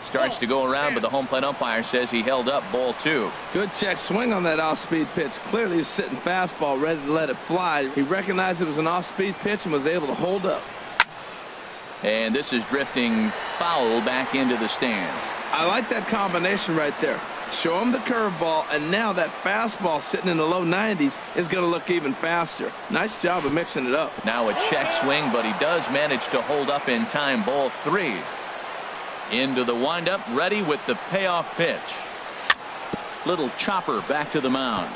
S1: Starts to go around, but the home plate umpire says he held up ball 2.
S3: Good check swing on that off-speed pitch. Clearly he's sitting fastball ready to let it fly. He recognized it was an off-speed pitch and was able to hold up.
S1: And this is drifting foul back into the stands.
S3: I like that combination right there. Show him the curveball, and now that fastball sitting in the low 90s is going to look even faster. Nice job of mixing it up.
S1: Now a check swing, but he does manage to hold up in time. Ball 3. Into the windup, ready with the payoff pitch. Little chopper back to the mound.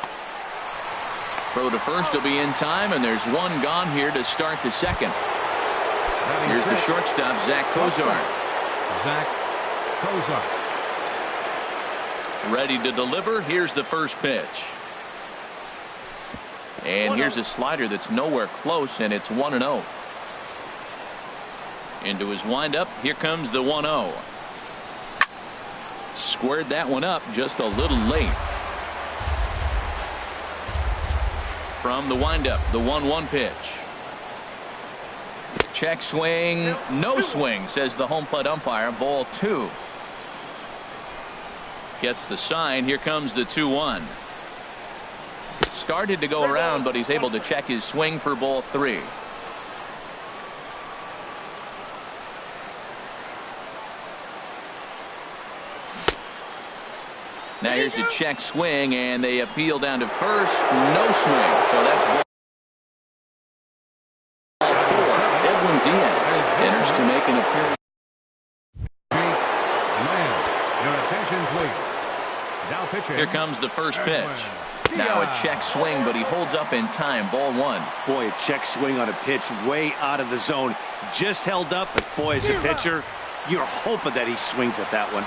S1: Throw to first will be in time, and there's 1 gone here to start the second. Here's the shortstop, Zach Cozart.
S2: Zach Cozart.
S1: Ready to deliver. Here's the first pitch. And here's a slider that's nowhere close, and it's 1-0. Into his windup. Here comes the 1-0. Squared that one up just a little late. From the windup, the 1-1 pitch. Check swing, no swing, says the home plate umpire. Ball 2. Gets the sign. Here comes the 2-1. Started to go around, but he's able to check his swing for ball 3. Now here's a check swing, and they appeal down to first. No swing. So that's ball 4. Edwin Diaz enters to make an appearance.
S2: Your attention, please. Now pitching.
S1: Here comes the first pitch. Now a check swing, but he holds up in time. Ball 1.
S4: Boy, a check swing on a pitch way out of the zone. Just held up, but boy, as a pitcher, you're hoping that he swings at that one.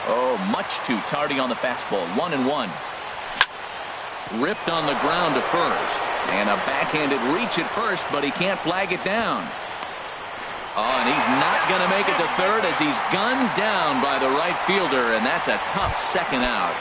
S1: Oh, much too tardy on the fastball. 1-1. Ripped on the ground to first. And a backhanded reach at first, but he can't flag it down. Oh, and he's not going to make it to third as he's gunned down by the right fielder, and that's a tough second out.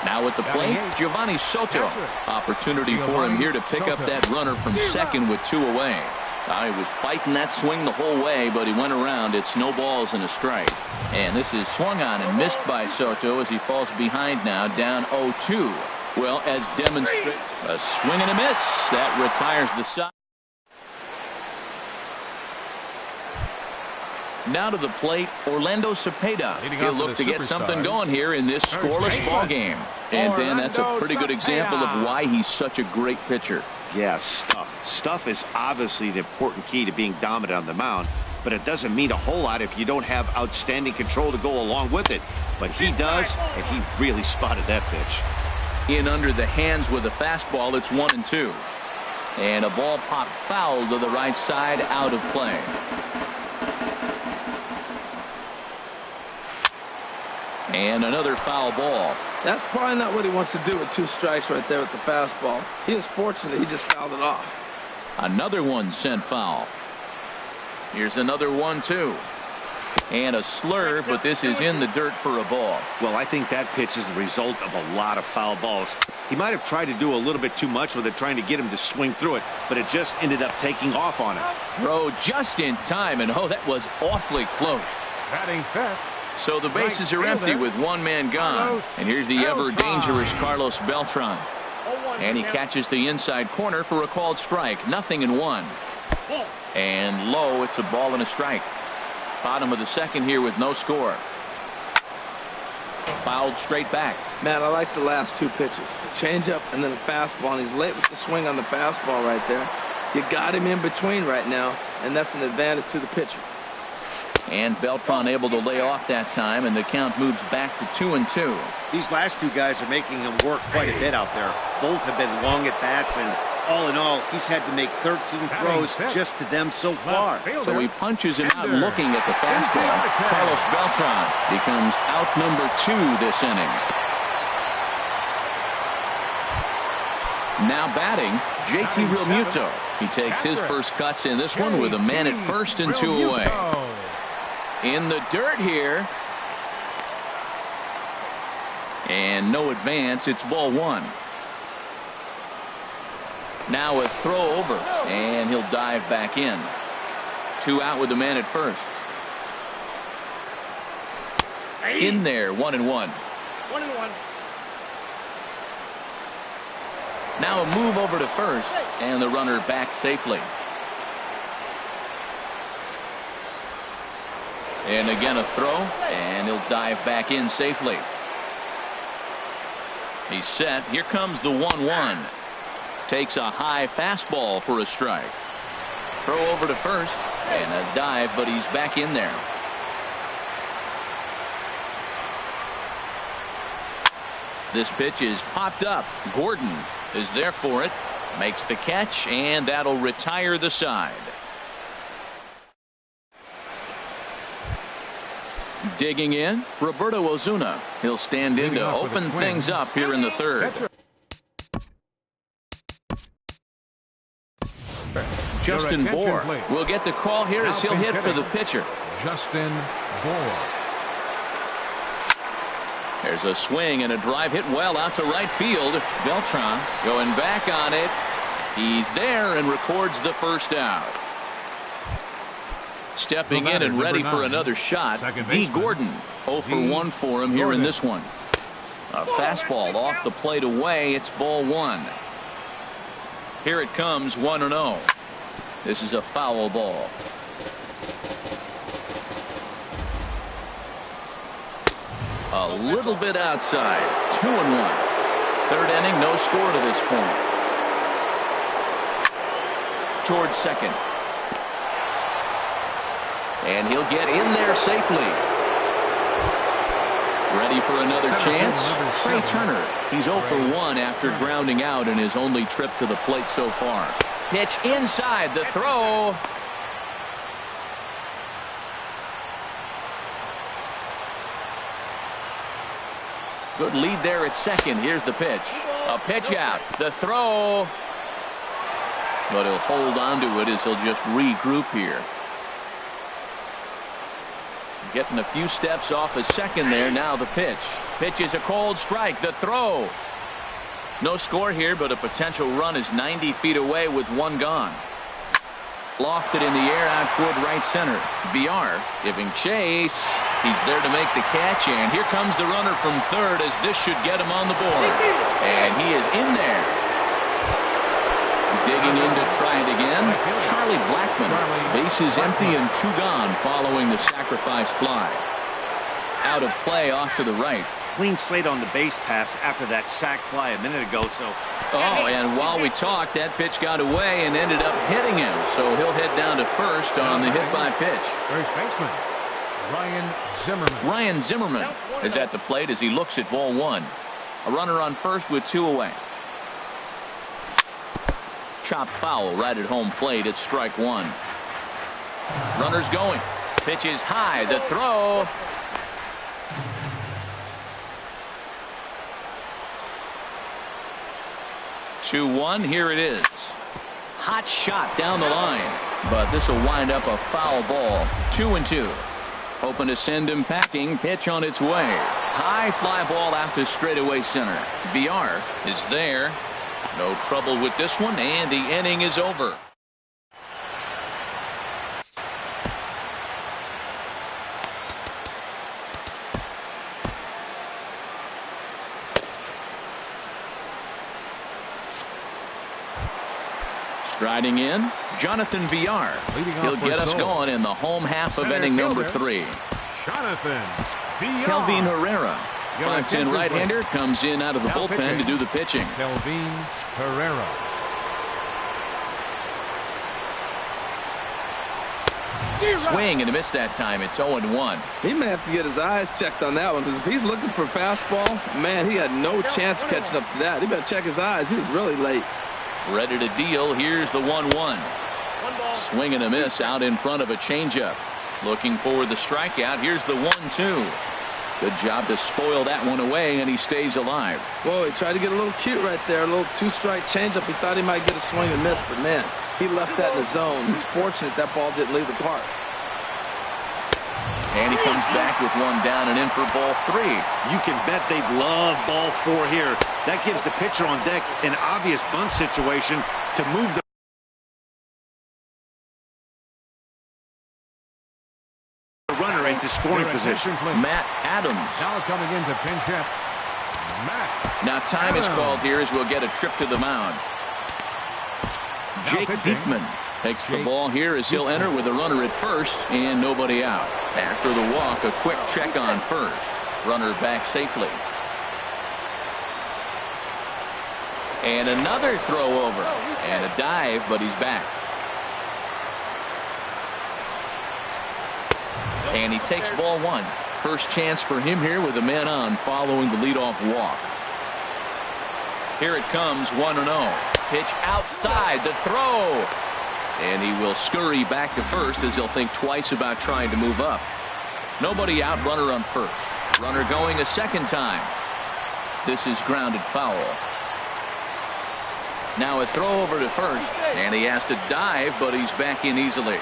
S1: Now at the plate, Giovanni Soto. Opportunity for him here to pick up that runner from second with 2 away. He was fighting that swing the whole way, but he went around. It's no balls and a strike. And this is swung on and missed by Soto as he falls behind now, down 0-2. Well, as demonstrated, a swing and a miss. That retires the side. Now to the plate, Orlando Cepeda. He'll look to get something going here in this scoreless ball game. And Ben, that's a pretty good example of why he's such a great pitcher.
S4: Yeah, stuff. Stuff is obviously the important key to being dominant on the mound, but it doesn't mean a whole lot if you don't have outstanding control to go along with it. But he does, and he really spotted that pitch.
S1: In under the hands with a fastball, it's 1-2. And a ball popped foul to the right side, out of play. And another foul ball.
S3: That's probably not what he wants to do with 2 strikes right there with the fastball. He is fortunate he just fouled it off.
S1: Another one sent foul. Here's another 1-2. And a slurve, but this is in the dirt for a ball.
S4: Well, I think that pitch is the result of a lot of foul balls. He might have tried to do a little bit too much with it, trying to get him to swing through it, but it just ended up taking off on him.
S1: Throw just in time, and oh, that was awfully close.
S2: Batting fifth.
S1: So the bases are empty with 1 man gone. And here's the ever-dangerous Carlos Beltran. And he catches the inside corner for a called strike. 0-1. And low, it's a ball and a strike. Bottom of the second here with no score. Fouled straight back.
S3: Man, I like the last 2 pitches. A changeup and then a fastball, and he's late with the swing on the fastball right there. You got him in between right now, and that's an advantage to the pitcher.
S1: And Beltran able to lay off that time, and the count moves back to 2-2.
S4: These last 2 guys are making him work quite a bit out there. Both have been long at bats, and All in all, he's had to make 13 throws just to them so far.
S1: So he punches him out looking at the fastball. Carlos Beltran becomes out number 2 this inning. Now batting, JT Realmuto. He takes his first cuts in this one with a man at first and 2 away. In the dirt here. And no advance. It's ball 1. Now a throw over, and he'll dive back in. 2 out with the man at first. In there, 1-1.
S6: 1-1.
S1: Now a move over to first, and the runner back safely. And again a throw, and he'll dive back in safely. He's set. Here comes the 1-1. Takes a high fastball for a strike. Throw over to first, and a dive, but he's back in there. This pitch is popped up. Gordon is there for it. Makes the catch, and that'll retire the side. Digging in, Roberto Ozuna. He'll stand in to open things up here in the third. Justin Bour will get the call here as he'll hit for the pitcher.
S2: Justin Bour.
S1: There's a swing and a drive hit well out to right field. Beltran going back on it. He's there and records the first out. Stepping in and ready for another shot, D. Gordon. 0 for 1 for him here in this one. A fastball off the plate away. It's ball 1. Here it comes, 1-0. This is a foul ball. A little bit outside. 2-1. Third inning, no score to this point. Towards second. And he'll get in there safely. Ready for another chance? Trey Turner. He's 0 for 1 after grounding out in his only trip to the plate so far. Pitch inside, the throw. Good lead there at second. Here's the pitch. A pitch out. The throw. But he'll hold on to it as he'll just regroup here. Getting a few steps off a second there. Now the pitch. Pitch is a cold strike. The throw. No score here, but a potential run is 90 feet away with 1 gone. Lofted in the air out toward right center. VR giving chase. He's there to make the catch, and here comes the runner from third as this should get him on the board. And he is in there. Digging in to try it again. Charlie Blackmon. Bases empty and 2 gone following the sacrifice fly. Out of play off to the right.
S4: Clean slate on the base pass after that sac fly a minute ago.
S1: Oh, and while we talked, that pitch got away and ended up hitting him. So he'll head down to first on the hit by pitch.
S2: First baseman Ryan Zimmerman.
S1: Ryan Zimmerman is at the plate as he looks at ball 1. A runner on first with 2 away. Chop foul right at home plate. It's strike 1. Runners going. Pitch is high. The throw. Two-1. Here it is. Hot shot down the line, but this will wind up a foul ball. 2-2. Hoping to send him packing. Pitch on its way. High fly ball out to straightaway center. VR is there. No trouble with this one, and the inning is over. Striding in, Jonathan VR. He'll get us going in the home half of inning number 3.
S2: Jonathan VR.
S1: Kelvin Herrera. 5'10" right-hander comes in out of the bullpen to do the pitching.
S2: Kelvin Herrera.
S1: Swing and a miss that time. It's 0-1.
S3: He may have to get his eyes checked on that one, because if he's looking for fastball, man, he had no chance catching up to that. He better check his eyes. He was really late.
S1: Ready to deal. Here's the 1-1. Swing and a miss out in front of a changeup. Looking for the strikeout. Here's the 1-2. Good job to spoil that one away, and he stays alive.
S3: Whoa, he tried to get a little cute right there. A little two-strike changeup. He thought he might get a swing and miss, but man, he left that in the zone. He's fortunate that ball didn't leave the park.
S1: And he comes back with one down and in for ball 3.
S4: You can bet they'd love ball 4 here. That gives the pitcher on deck an obvious bunt situation to move the runner into scoring position.
S2: Matt
S1: Adams.
S2: Now coming into pinch hit.
S1: Now time is called here as we'll get a trip to the mound. Jake Diekman takes the ball here as he'll enter with a runner at first and nobody out. After the walk, a quick check on first. Runner back safely. And another throw over. And a dive, but he's back. And he takes ball 1. First chance for him here with a man on following the leadoff walk. Here it comes, 1-0. Pitch outside, the throw. And he will scurry back to first as he'll think twice about trying to move up. Nobody out, runner on first. Runner going a second time. This is grounded foul. Now a throw over to first, and he has to dive, but he's back in easily.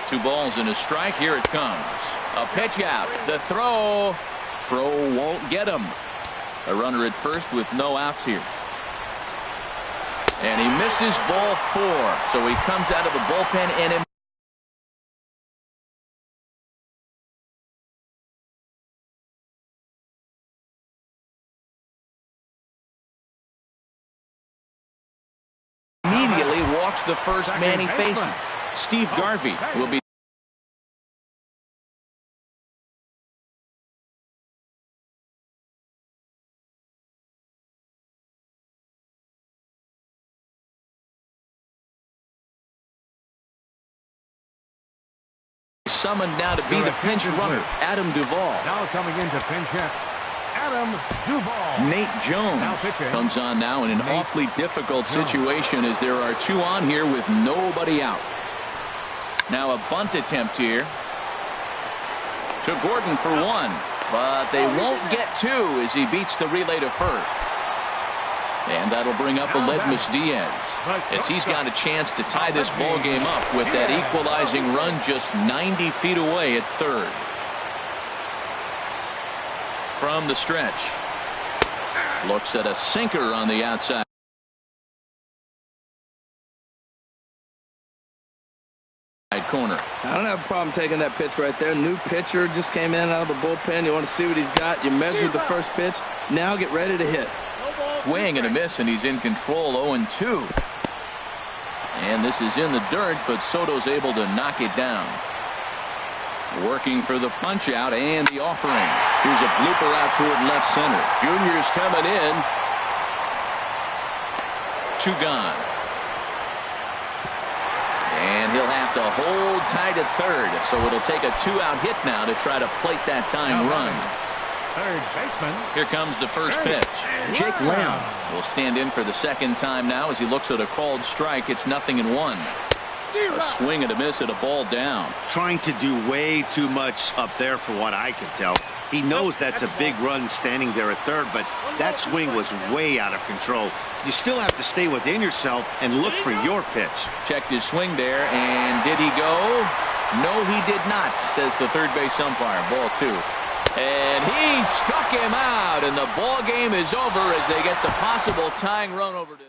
S1: 2 balls and a strike. Here it comes. A pitch out. The throw. Throw won't get him. A runner at first with no outs here. And he misses ball 4. So he comes out of the bullpen and immediately walks the first man he faces. Steve Garvey will be summoned now to be the pinch runner, Adam Duvall.
S2: Now coming into pinch hit, Adam Duvall.
S1: Nate Jones comes on now in an awfully difficult situation as there are 2 on here with nobody out. Now a bunt attempt here to Gordon for 1, but they won't get 2 as he beats the relay to first. And that'll bring up Aledmus Diaz as he's got a chance to tie this ball game up with that equalizing run just 90 feet away at third. From the stretch, looks at a sinker on the outside corner.
S3: I don't have a problem taking that pitch right there. New pitcher just came in out of the bullpen. You want to see what he's got. You measured the first pitch. Now get ready to hit.
S1: Swing and a miss, and he's in control. 0-2. And this is in the dirt, but Soto's able to knock it down. Working for the punch out and the offering. Here's a blooper out toward left center. Junior's coming in. 2 gone. And he'll have to hold tight at third, so it'll take a 2-out hit now to try to plate that tying run.
S2: Third baseman.
S1: Here comes the first pitch. Jake Lamb will stand in for the second time now as he looks at a called strike. It's 0-1. A swing and a miss at a ball down.
S4: Trying to do way too much up there for what I can tell. He knows that's a big run standing there at third, but that swing was way out of control. You still have to stay within yourself and look for your pitch.
S1: Checked his swing there, and did he go? No, he did not, says the third base umpire. Ball 2. And he struck him out, and the ball game is over as they get the possible tying run over to